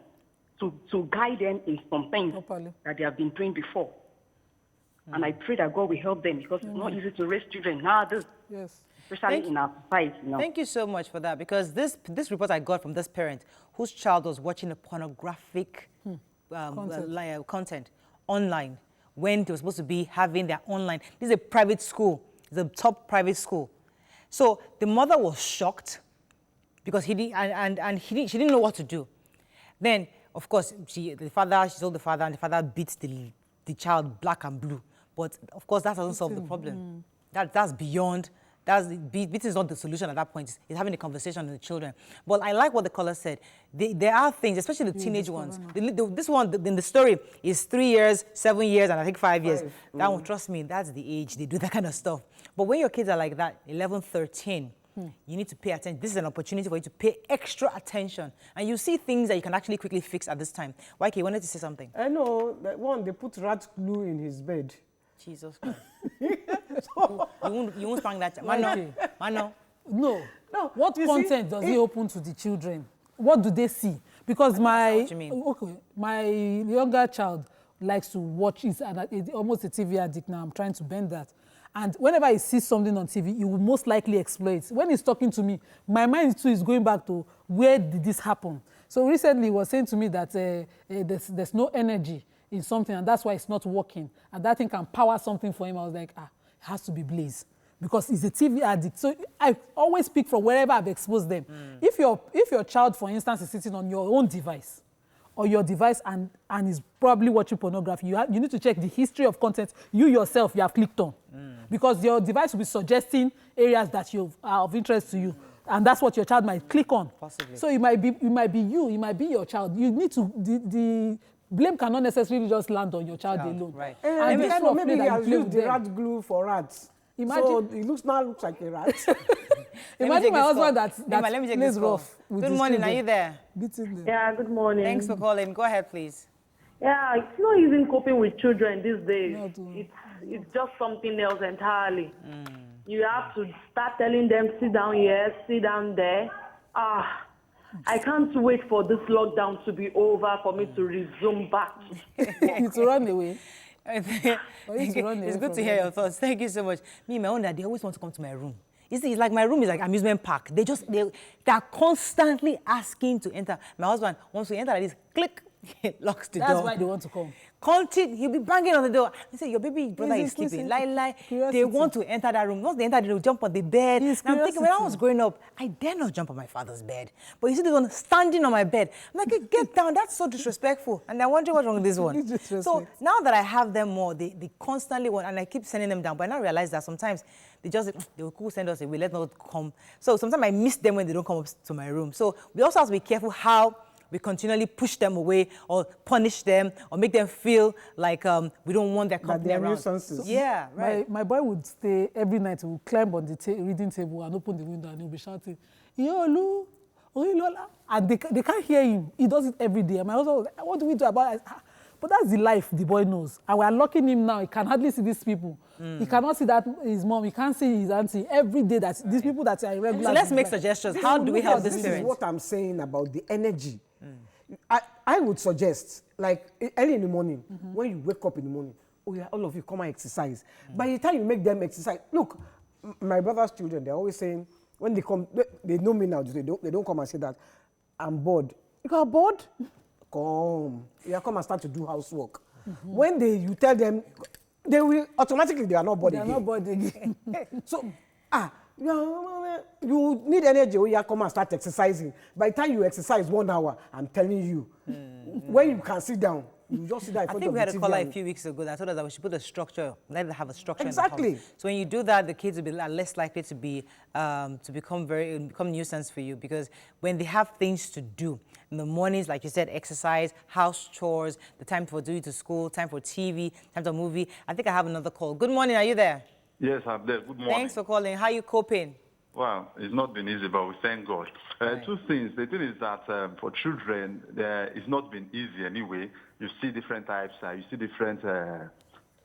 to guide them in some things Properly. that they have been doing before. And I pray that God will help them, because it's not easy to raise children nowadays, Yes. especially in our society now. Thank you so much for that, because this report I got from this parent whose child was watching a pornographic content online when they were supposed to be having their online. This is a private school. It's a top private school. So the mother was shocked because she didn't know what to do. Then, of course, she told the father, and the father beat the child black and blue. But of course, that doesn't solve the problem. That's beyond. Beating is not the solution at that point. It's having a conversation with the children. But I like what the caller said. There are things, especially the teenage ones. This one in the story is 3 years, 7 years, and I think 5 years. That one, trust me, that's the age they do that kind of stuff. But when your kids are like that, 11, 13, you need to pay attention. This is an opportunity for you to pay extra attention. And you see things that you can actually quickly fix at this time. YK, you wanted to say something? I know that one, they put rat glue in his bed. Jesus Christ. you won't spank that. Mano. No. No, What you content see, does he open to the children? What do they see? Because my younger child likes to watch, he's almost a TV addict now. I'm trying to bend that. And whenever he sees something on TV, he will most likely exploit. When he's talking to me, my mind too is going back to where did this happen? So recently he was saying to me that there's no energy in something, and that's why it's not working. And that thing can power something for him. I was like, it has to be Blaze, because he's a TV addict. So I always speak from wherever I've exposed them. If your child, for instance, is sitting on your own device, or your device and is probably watching pornography, you need to check the history of content you yourself you have clicked on. Because your device will be suggesting areas that are of interest to you. And that's what your child might click on. Possibly. So it might be you might be your child. You need to, the blame cannot necessarily just land on your child alone. Right. And the kind of maybe play he that you has play used with the them. rat glue for rats. Imagine- So he looks like a rat. Imagine my husband that Let me take this plays call. rough with Good his morning, are children. you there? Beating them. Yeah, good morning. Thanks for calling. Go ahead, please. Yeah, it's not easy coping with children these days. Not at all. It's just something else entirely. You have to start telling them, sit down here, sit down there. I can't wait for this lockdown to be over for me to resume back. To run away. It's run away good from to hear your thoughts. Thank you so much. Me, my own dad, they always want to come to my room. You see, it's like my room is like amusement park. They're constantly asking to enter. My husband wants to enter like this, click, locks the door. That's why they want to come. He'll be banging on the door. He say, your baby brother is Listen, sleeping. listen. They Curiosity. want to enter that room. Once they enter, they'll jump on the bed. It's And I'm thinking, when I was curiosity. growing up, I dare not jump on my father's bed. But you see this one standing on my bed. I'm like, hey, get down. That's so disrespectful. And I wonder what's wrong with this one. Disrespect. So now that I have them more, they constantly want, and I keep sending them down. But I now realize that sometimes they will cool send us away, let not come. So sometimes I miss them when they don't come up to my room. So we also have to be careful how we continually push them away or punish them or make them feel like we don't want their company they're around. nuisances. Yeah, right. My boy would stay every night. He would climb on the reading table and open the window, and he'll be shouting, "Yolu, Lola," and they can't hear him. He does it every day. And my husband was like, "What do we do about it?" But that's the life the boy knows. And we are locking him now. He can hardly see these people. He cannot see that his mom. He can't see his auntie. Every day that these people that are irregular. So let's make suggestions. How do we help this This is parent? what I'm saying about the energy I would suggest, like early in the morning, when you wake up in the morning, oh yeah, all of you come and exercise. By the time you make them exercise, look, my brother's children, they're always saying, when they come, they know me now, they don't come and say that, I'm bored. You got bored? Come. You come and start to do housework. When you tell them, they will automatically, they are not bored again. They are not bored again. So, you need energy, you come and start exercising. By the time you exercise 1 hour, I'm telling you, when you can sit down, you just sit down in front of the TV. I think we had a caller a few weeks ago that told us that we should put a structure, let them have a structure Exactly. in the house. So when you do that, the kids will be less likely to become nuisance for you, because when they have things to do in the mornings, like you said, exercise, house chores, the time for doing to school, time for TV, time for movie. I think I have another call. Good morning, are you there? Yes, I'm there. Good morning. Thanks for calling. How are you coping? Well, it's not been easy, but we thank God. Right. Two things. The thing is that for children, it's not been easy anyway. You see different types, you see different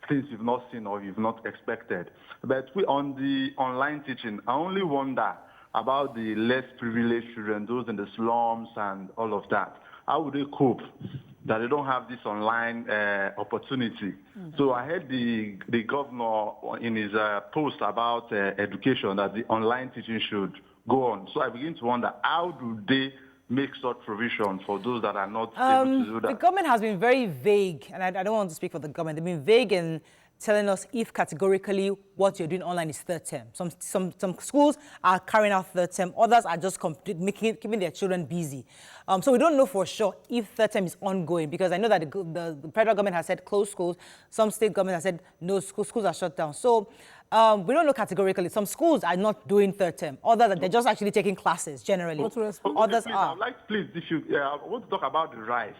things you've not seen or you've not expected. But on the online teaching, I only wonder about the less privileged children, those in the slums and all of that. How would they cope that they don't have this online opportunity? So I heard the governor in his post about education that the online teaching should go on. So I begin to wonder, how do they make such provision for those that are not able to do that? The government has been very vague, and I don't want to speak for the government. They've been vague in telling us if categorically what you're doing online is third term. Some schools are carrying out third term, others are just keeping their children busy. So we don't know for sure if third term is ongoing, because I know that the federal government has said close schools, some state government has said no, schools are shut down. So we don't know categorically. Some schools are not doing third term, others they're just actually taking classes generally. Others are. I'd like, please, if you, I want to talk about the rice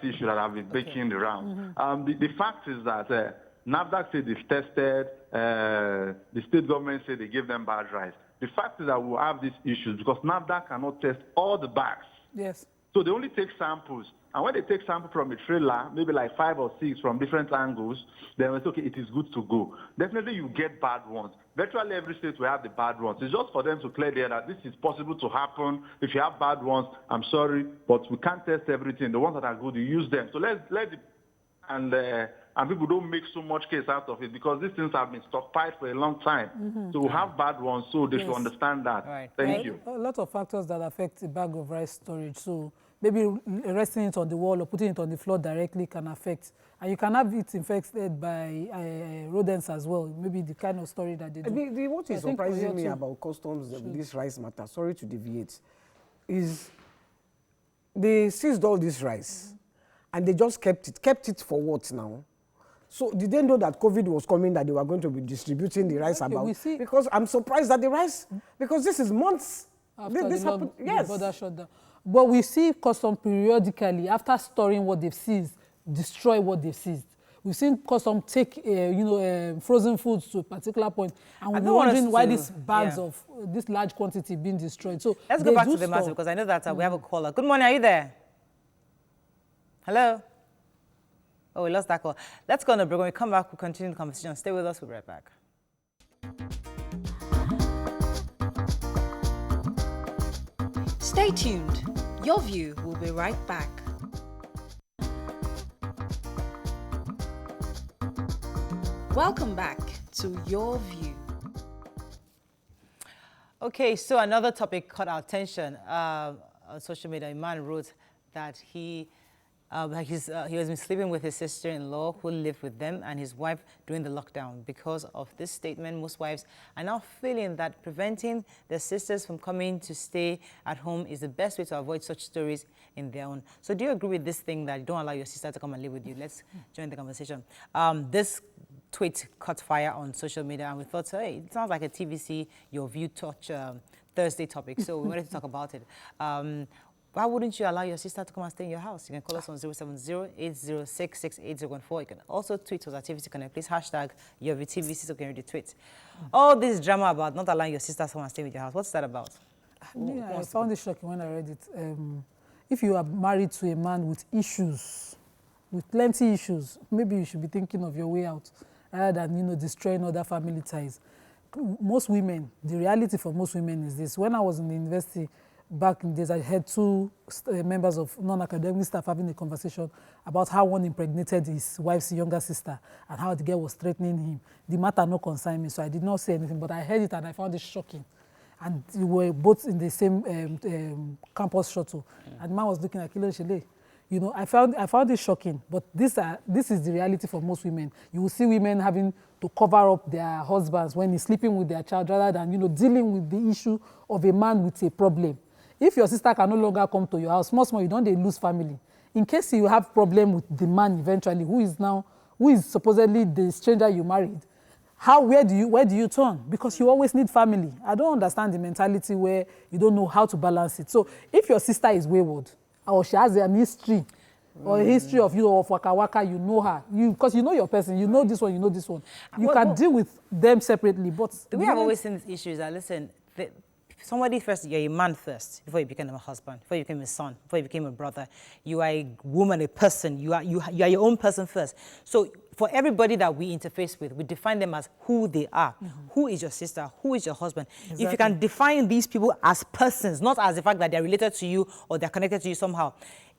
issue that I've been making around. The fact is that NAFDAC said they've tested, the state government said they gave them bad rice. The fact is that we'll have these issues because NAFDAC cannot test all the bags. Yes. So they only take samples. And when they take samples from a trailer, maybe like 5 or 6 from different angles, then it's okay, it is good to go. Definitely you get bad ones. Virtually every state will have the bad ones. It's just for them to clear the air that this is possible to happen. If you have bad ones, I'm sorry, but we can't test everything. The ones that are good, you use them. So and people don't make so much case out of it because these things have been stockpiled for a long time. So we have bad ones, so they should understand that. Right. Thank you. A lot of factors that affect a bag of rice storage. So maybe resting it on the wall or putting it on the floor directly can affect. And you can have it infected by rodents as well. Maybe the kind of storage that they do. What is surprising me about customs with this rice matter, sorry to deviate, is they seized all this rice and they just kept it. Kept it for what now? So did they know that COVID was coming, that they were going to be distributing the rice about? Because I'm surprised that the rice, because this is months. After this happened, yes. The border shut down. But we see custom periodically, after storing what they've seized, destroy what they've seized. We've seen custom take, frozen foods to a particular point, and we're wondering why these bags of this large quantity being destroyed. So let's go back to the matter, because I know that we have a caller. Good morning, are you there? Hello? Oh, we lost that call. Let's go on a break. When we come back, we'll continue the conversation. Stay with us. We'll be right back. Stay tuned. Your View will be right back. Welcome back to Your View. Okay, so another topic caught our attention on social media. A man wrote that he has been sleeping with his sister-in-law who lived with them and his wife during the lockdown. Because of this statement, most wives are now feeling that preventing their sisters from coming to stay at home is the best way to avoid such stories in their own. So do you agree with this thing that you don't allow your sister to come and live with you? Let's join the conversation. This tweet caught fire on social media, and we thought, hey, it sounds like a TVC Your View Touch Thursday topic, so we wanted to talk about it. Why wouldn't you allow your sister to come and stay in your house? You can call us on 070-806-68014. You can also tweet us at TVC Connect. Please hashtag YourViewTVC so you can read the tweet. All this drama about not allowing your sister to come and stay with your house, what's that about? I found it shocking when I read it. If you are married to a man with issues, with plenty issues, maybe you should be thinking of your way out rather than, destroying other family ties. Most women, the reality for most women is this. When I was in the university, back in days, I heard two members of non-academic staff having a conversation about how one impregnated his wife's younger sister and how the girl was threatening him. The matter no concern me, so I did not say anything, but I heard it and I found it shocking. And we were both in the same campus shuttle. And the man was looking at Kilo Shele. You know, I found it shocking, but this is the reality for most women. You will see women having to cover up their husbands when he's sleeping with their child rather than, you know, dealing with the issue of a man with a problem. If your sister can no longer come to your house, small, you don't lose family. In case you have problem with the man eventually, who is supposedly the stranger you married, where do you turn? Because you always need family. I don't understand the mentality where you don't know how to balance it. So if your sister is wayward, or she has an history, or a history of waka waka, you know her. Because you know your person, you know this one, you know this one. You can deal with them separately, but... The way I've always seen this issue is that, listen, somebody first, you're a man first, before you became a husband, before you became a son, before you became a brother. You are a woman, a person. You are your own person first. So for everybody that we interface with, we define them as who they are. Who is your sister? Who is your husband? Exactly. If you can define these people as persons, not as the fact that they're related to you or they're connected to you somehow.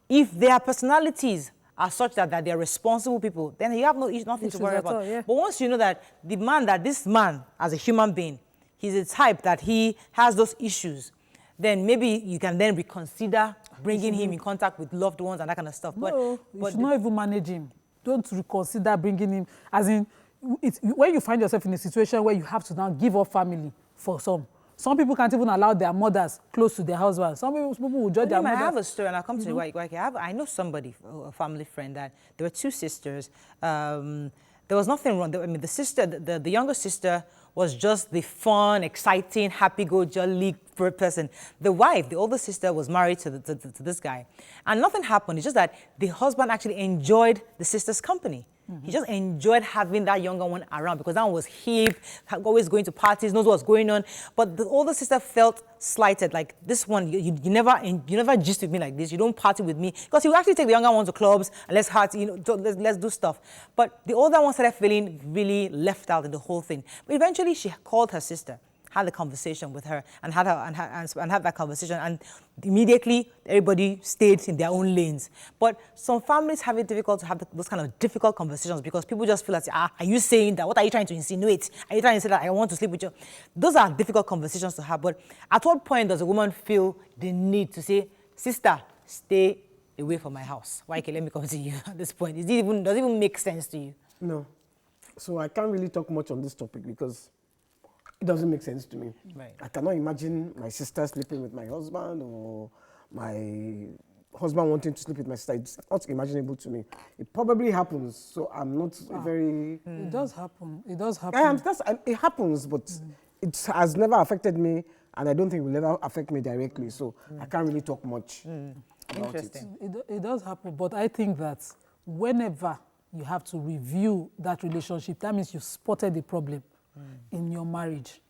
If their personalities are such that they're responsible people, then you have nothing to worry about. Yeah. But once you know that this man, as a human being, he's a type that he has those issues, then maybe you can then reconsider bringing him in contact with loved ones and that kind of stuff. No, you should not even manage him. Don't reconsider bringing him. As in, when you find yourself in a situation where you have to now give up family for some people can't even allow their mothers close to their husbands. Some people will judge their mothers. I have a story, and I'll come to the Wike. I know somebody, a family friend, that there were two sisters. There was nothing wrong. I mean, the sister, the younger sister, was just the fun, exciting, happy-go-jolly person. The wife, the older sister, was married to this guy. And nothing happened. It's just that the husband actually enjoyed the sister's company. He just enjoyed having that younger one around because that one was hip, always going to parties, knows what's going on. But the older sister felt slighted, like this one, you never gist with me like this. You don't party with me, because he would actually take the younger one to clubs and let's do stuff. But the older one started feeling really left out in the whole thing. But eventually, she called her sister, had a conversation with her, and had that conversation, and immediately everybody stayed in their own lanes. But some families have it difficult to have those kind of difficult conversations because people just feel like, are you saying that? What are you trying to insinuate? Are you trying to say that I want to sleep with you? Those are difficult conversations to have. But at what point does a woman feel the need to say, sister, stay away from my house? Why let me come to you at this point? Does it even make sense to you? No. So I can't really talk much on this topic because it doesn't make sense to me. Right. I cannot imagine my sister sleeping with my husband or my husband wanting to sleep with my sister. It's not imaginable to me. It probably happens, so I'm not very... It does happen. It does happen. It happens, but it has never affected me, and I don't think it will ever affect me directly, so I can't really talk much about it. It does happen, but I think that whenever you have to review that relationship, that means you spotted the problem in your marriage.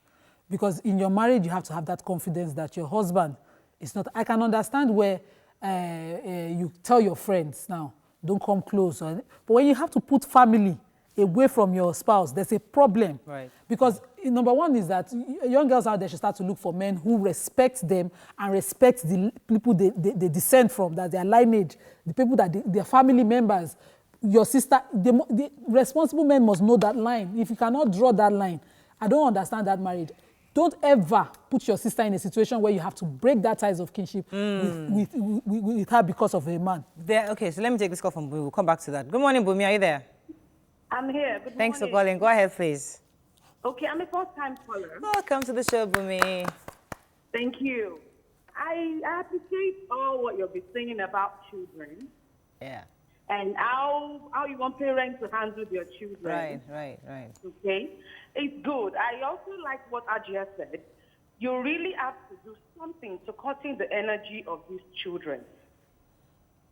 Because in your marriage, you have to have that confidence that your husband is not... I can understand where you tell your friends now, don't come close. But when you have to put family away from your spouse, there's a problem. Right. Because number one is that young girls out there should start to look for men who respect them and respect the people they descend from, that their lineage, the people that their family members. Your sister, the responsible men must know that line. If you cannot draw that line, I don't understand that marriage. Don't ever put your sister in a situation where you have to break that ties of kinship with her because of a man. Okay, so let me take this call from Bumi. We'll come back to that. Good morning, Bumi. Are you there? I'm here. Good Thanks morning. for calling. Go ahead, please. Okay, I'm a first-time caller. Welcome to the show, Bumi. Thank you. I appreciate all what you've been saying about children. Yeah. And how you want parents to handle their children. Right. Okay? It's good. I also like what Ajia said. You really have to do something to cutting the energy of these children.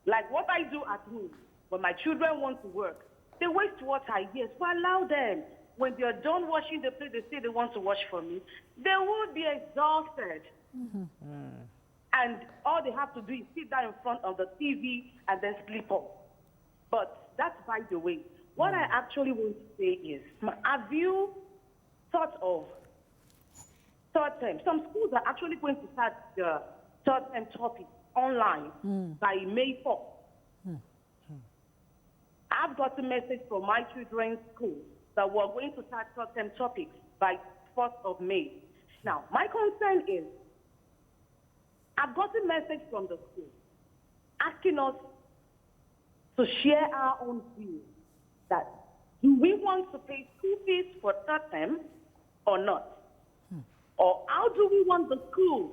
Like what I do at home, when my children want to work, they waste water, yes, but allow them. When they're done washing the plate, they say they want to wash for me. They will be exhausted. And all they have to do is sit down in front of the TV and then sleep off. But that's by the way. What I actually want to say is, have you thought of some schools are actually going to start the third-term topics online by May 4th. I've got a message from my children's school that we're going to start third-term topics by 1st of May. Now, my concern is, I've got a message from the school asking us to share our own view that do we want to pay school fees for third term or not? Or how do we want the school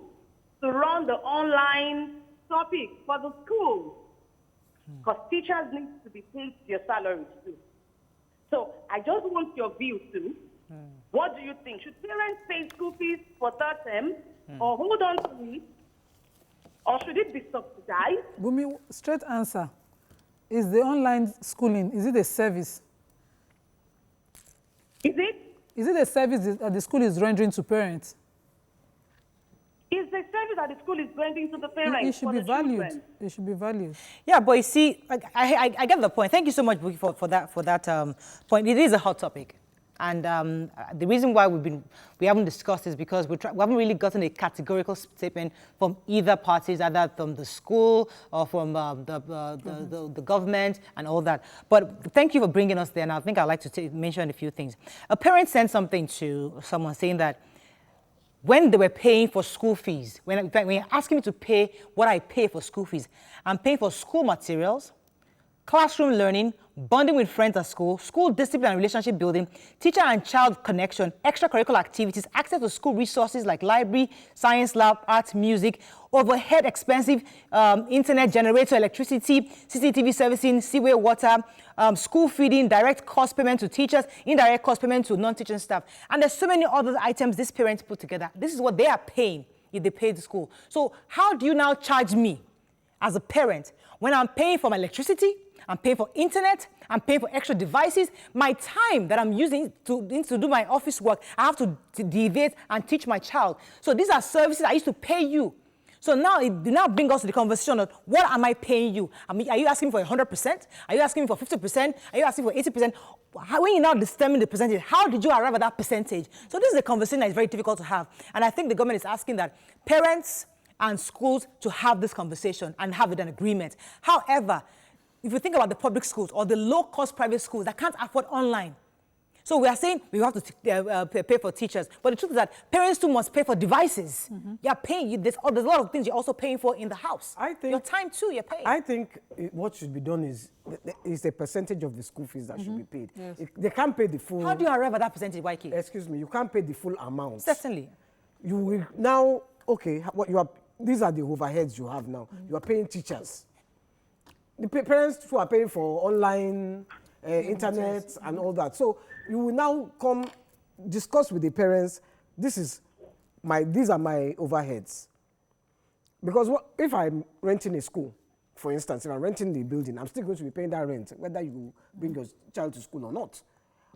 to run the online topic for the school? Because teachers need to be paid their salaries too. So I just want your view too. What do you think? Should parents pay school fees for third term or hold on to it? Or should it be subsidized? Bumi, straight answer. Is the online schooling, is it a service? Is it? Is it a service that the school is rendering to parents? Is the service that the school is rendering to the parents? It should be valued. It should be valued. Yeah, but you see, like, I get the point. Thank you so much, Buki, for that point. It is a hot topic. And the reason why we haven't discussed is because we haven't really gotten a categorical statement from either parties, either from the school or from the government and all that. But thank you for bringing us there. And I think I'd like to mention a few things. A parent sent something to someone saying that when they were paying for school fees, when you're asking me to pay what I pay for school fees, I'm paying for school materials, classroom learning, bonding with friends at school, school discipline and relationship building, teacher and child connection, extracurricular activities, access to school resources like library, science lab, art, music, overhead expensive internet, generator, electricity, CCTV servicing, seaway water, school feeding, direct cost payment to teachers, indirect cost payment to non-teaching staff. And there's so many other items these parents put together. This is what they are paying if they pay the school. So how do you now charge me as a parent when I'm paying for my electricity, I'm paying for internet, I'm paying for extra devices, my time that I'm using to do my office work, I have to deviate and teach my child. So these are services I used to pay you. So now it now brings us to the conversation of what am I paying you? I mean, are you asking for 100%? Are you asking for 50%? Are you asking for 80%? When you now determine the percentage, how did you arrive at that percentage? So this is a conversation that is very difficult to have. And I think the government is asking that parents and schools to have this conversation and have an agreement. However, if you think about the public schools or the low-cost private schools that can't afford online, so we are saying we have to pay for teachers, but the truth is that parents too must pay for devices. You're paying, there's a lot of things you're also paying for in the house. I think your time too, you're paying. I think what should be done is a percentage of the school fees that should be paid. Yes. They can't pay the full. How do you arrive at that percentage, YK? Excuse me, you can't pay the full amount. Certainly. You will now, okay, what you are, these are the overheads you have now. You are paying teachers. The parents who are paying for online internet and all that. So you will now come discuss with the parents, these are my overheads. Because if I'm renting a school, for instance, if I'm renting the building, I'm still going to be paying that rent, whether you bring your child to school or not.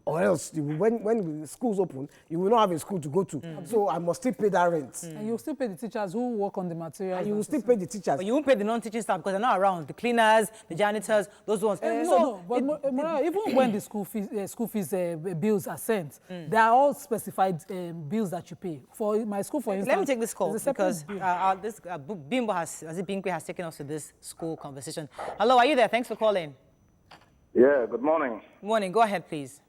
Or else, when the schools open, you will not have a school to go to. So I must still pay that rent. And you still pay the teachers who work on the materials. And you will still pay the teachers. But you won't pay the non-teaching staff because they're not around. The cleaners, the janitors, those ones. But even when the school fees bills are sent, they are all specified bills that you pay. For my school, for instance, let me take this call because Bimbo has taken us to this school conversation. Hello, are you there? Thanks for calling. Yeah, good morning. Morning. Go ahead, please.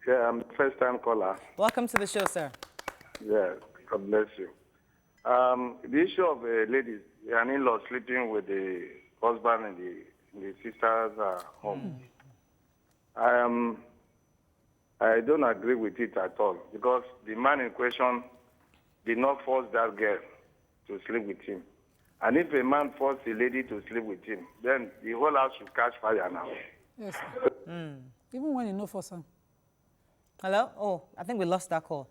Yeah, I'm the first-time caller. Welcome to the show, sir. Yeah, God bless you. The issue of ladies, an in-law sleeping with the husband in the sister's home. I don't agree with it at all because the man in question did not force that girl to sleep with him. And if a man forced a lady to sleep with him, then the whole house should catch fire now. Yes. Even when you know for some. Hello? Oh, I think we lost that call.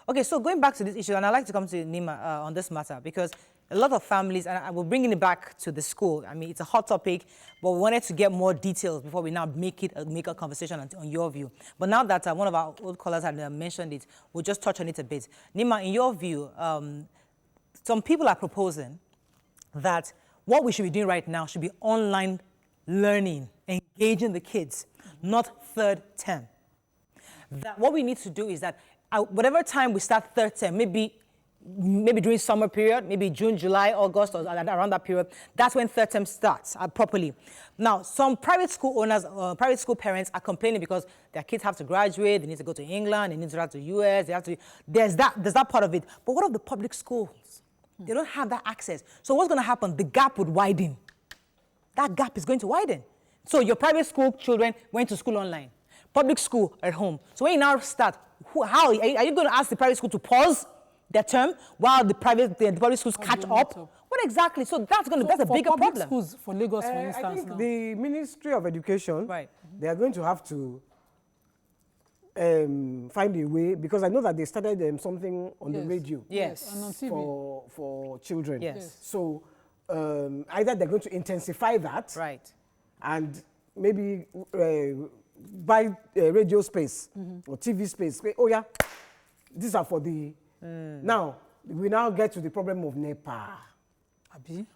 Okay, so going back to this issue, and I'd like to come to Nima on this matter because a lot of families, and I will bring it back to the school. I mean, it's a hot topic, but we wanted to get more details before we now make a conversation on your view. But now that one of our old callers had mentioned it, we'll just touch on it a bit. Nima, in your view, some people are proposing that what we should be doing right now should be online learning, engaging the kids, not third term. That what we need to do is that whatever time we start third term, maybe maybe during summer period, maybe June, July, August, or around that period. That's when third term starts properly. Now, some private school owners, private school parents are complaining because their kids have to graduate, they need to go to England, they need to go to the US, they have to, there's that part of it. But what of the public schools? They don't have that access. So what's going to happen? The gap would widen. That gap is going to widen. So your private school children went to school online, public school at home. So when you now start, how are you going to ask the private school to pause their term while the public schools catch up? What exactly? So that's a bigger problem. Schools for Lagos, for instance, I think now. the Ministry of Education, right, they are going to have to find a way, because I know that they started something on the radio. Yes. And on TV. For children. Yes. So either they're going to intensify that, right, and maybe buy radio space or TV space. Oh yeah, these are for the. Now we now get to the problem of NEPA.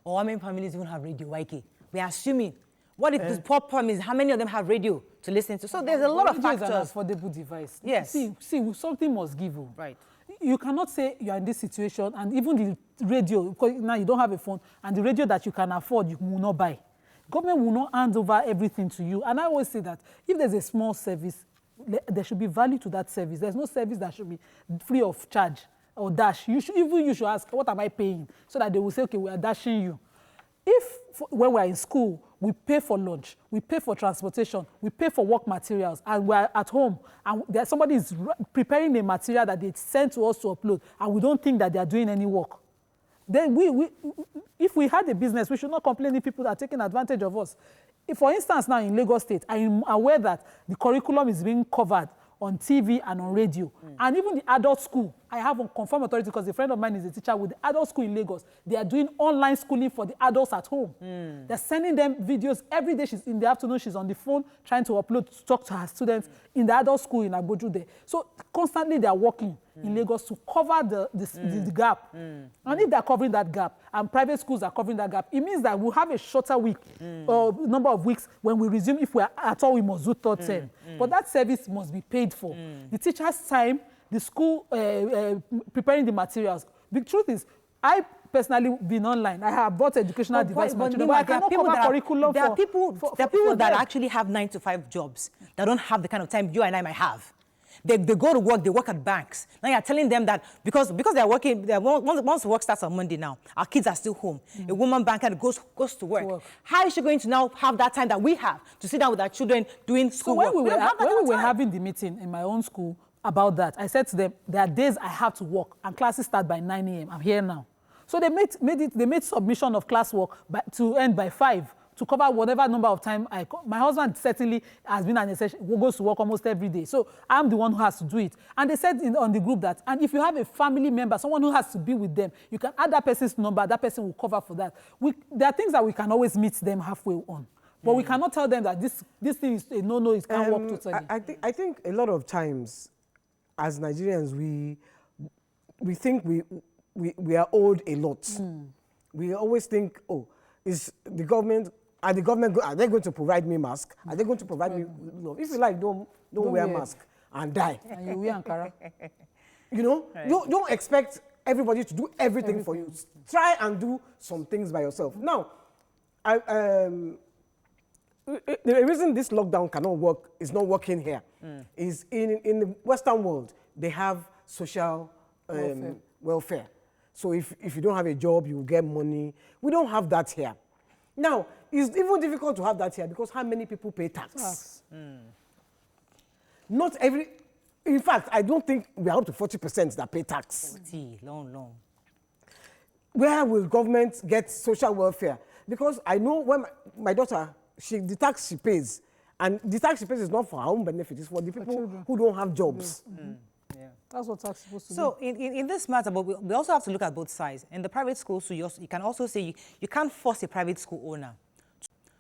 Or how many families even have radio? YK? We are assuming. What if the poor problem is how many of them have radio to listen to? So there's a lot of factors. Radio is an affordable device. Yes. See, something must give you. Right. You cannot say you are in this situation and even the radio, because now you don't have a phone, and the radio that you can afford, you will not buy. Government will not hand over everything to you. And I always say that if there's a small service, there should be value to that service. There's no service that should be free of charge or dash. You should ask, what am I paying? So that they will say, okay, we are dashing you. When we're in school, we pay for lunch, we pay for transportation, we pay for work materials, and we're at home, and somebody is preparing a material that they send to us to upload, and we don't think that they are doing any work, then if we had a business, we should not complain if people are taking advantage of us. For instance, now in Lagos State, I am aware that the curriculum is being covered on TV and on radio. And even the adult school, I have on confirmed authority because a friend of mine is a teacher with the adult school in Lagos. They are doing online schooling for the adults at home. They're sending them videos every day. In the afternoon, she's on the phone trying to upload, to talk to her students in the adult school in Agboju there. So constantly they are working in Lagos to cover the gap. And if they're covering that gap, and private schools are covering that gap, it means that we'll have a shorter week, or number of weeks when we resume, if we are at all, we must do third term. But that service must be paid for. The teacher's time, the school preparing the materials. The truth is, I personally been online. I have bought educational device material, but I cannot cover curriculum. There are people that actually have 9-to-5 jobs that don't have the kind of time you and I might have. They go to work, they work at banks. Now you're telling them that because they're working, once work starts on Monday now, our kids are still home. A woman banker goes to work. How is she going to now have that time that we have to sit down with our children doing schoolwork? So when we were having the meeting in my own school about that, I said to them, there are days I have to work and classes start by 9 a.m. I'm here now. So they made submission of classwork to end by 5. To cover whatever number of time my husband certainly has been an exception, goes to work almost every day. So I'm the one who has to do it. And they said on the group that, and if you have a family member, someone who has to be with them, you can add that person's number, that person will cover for that. There are things that we can always meet them halfway on. But we cannot tell them that this thing is a no, it can't work totally. I think a lot of times, as Nigerians, we think we are owed a lot. We always think, oh, is the government... Are they going to provide me mask? Are they going to provide me love? If you like, don't wear mask and die. And you wear Ankara. You know, right. Don't expect everybody to do everything for you. Try and do some things by yourself. Now, the reason this lockdown cannot work, is not working here, is in the Western world, they have social welfare. So if you don't have a job, you get money. We don't have that here. Now, it's even difficult to have that here because how many people pay tax? Not every... In fact, I don't think we are up to 40% that pay tax. Long. Where will government get social welfare? Because I know when my daughter, the tax she pays, and the tax she pays is not for her own benefit, it's for the people who don't have jobs. Yeah. That's what tax is supposed to be. So in this matter, but we also have to look at both sides. In the private schools, so you can also say you can't force a private school owner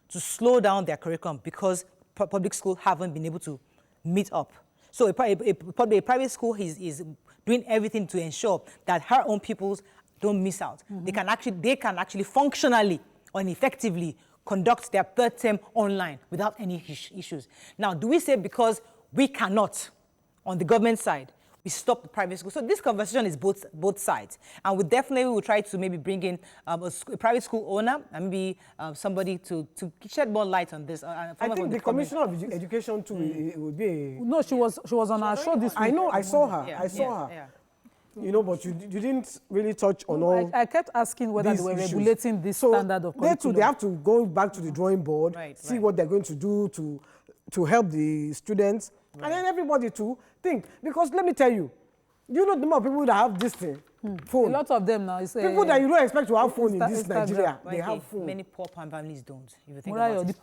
to slow down their curriculum because public schools haven't been able to meet up. So a private school is doing everything to ensure that her own pupils don't miss out. They can actually functionally and effectively conduct their third term online without any issues. Now, do we say because we cannot, on the government side, we stop the private school. So this conversation is both sides. And we definitely will try to maybe bring in a private school owner and maybe somebody to shed more light on this. I think the Commissioner of Education too, it would be a... No, she was on our show this week. I know, I saw her. Yeah, I saw her. yeah. You know, but you didn't really touch on all. I kept asking whether they were issues. regulating this standard of curriculum. They have to go back to the drawing board, see what they're going to do to help the students, and then everybody to think. Because let me tell you, you know the more people that have this thing, phone. A lot of them now. It's people that you don't expect to have phone in this Nigeria, they have phone. Many poor families don't. If you think Murayo, about it.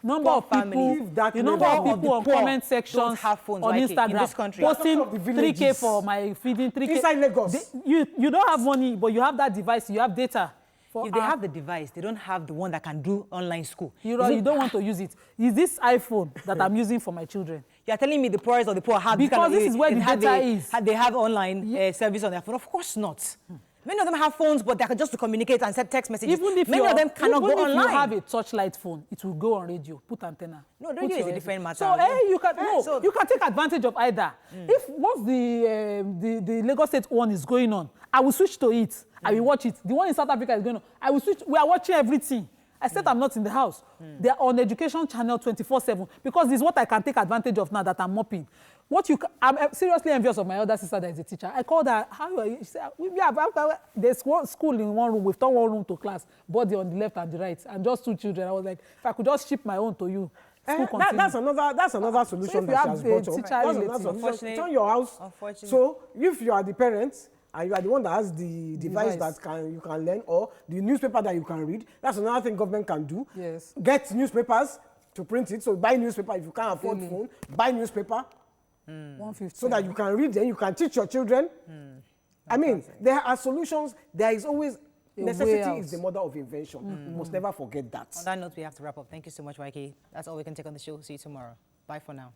the number of people on comment sections have phones on Instagram in this country. posting 3K for my feeding, 3K. Inside Lagos. You don't have money, but you have that device, you have data. If they have the device, they don't have the one that can do online school. You don't want to use it. Is this iPhone that I'm using for my children? You're telling me the poorest of the poor have because this is where the data is. They have online service on their phone? Of course not. Many of them have phones, but they're just to communicate and send text messages. Even if many of them cannot go online. Even if you have a touchlight phone, it will go on radio. Put antenna. No, radio is a different matter. So you can take advantage of either. If once the Lagos State one is going on, I will switch to it. I will watch it. The one in South Africa is going on. I will switch. We are watching everything. Except I'm not in the house. They are on Education Channel 24/7 because this is what I can take advantage of now that I'm mopping. I'm seriously envious of my older sister that is a teacher. I called her. How are you? She said, there's one school in one room. We've turned one room to class, body on the left and the right, and just 2 children. I was like, if I could just ship my own to you. That's another solution that she has brought up. That's another solution. Turn your house. So if you are the parents, and you are the one that has the device that you can learn, or the newspaper that you can read. That's another thing government can do. Yes. Get newspapers to print it. So buy newspaper if you can't afford phone. Buy newspaper. 150. So that you can read, then you can teach your children. I mean, there are solutions. There is always necessity is the mother of invention. We must never forget that. On that note, we have to wrap up. Thank you so much, YK. That's all we can take on the show. See you tomorrow. Bye for now.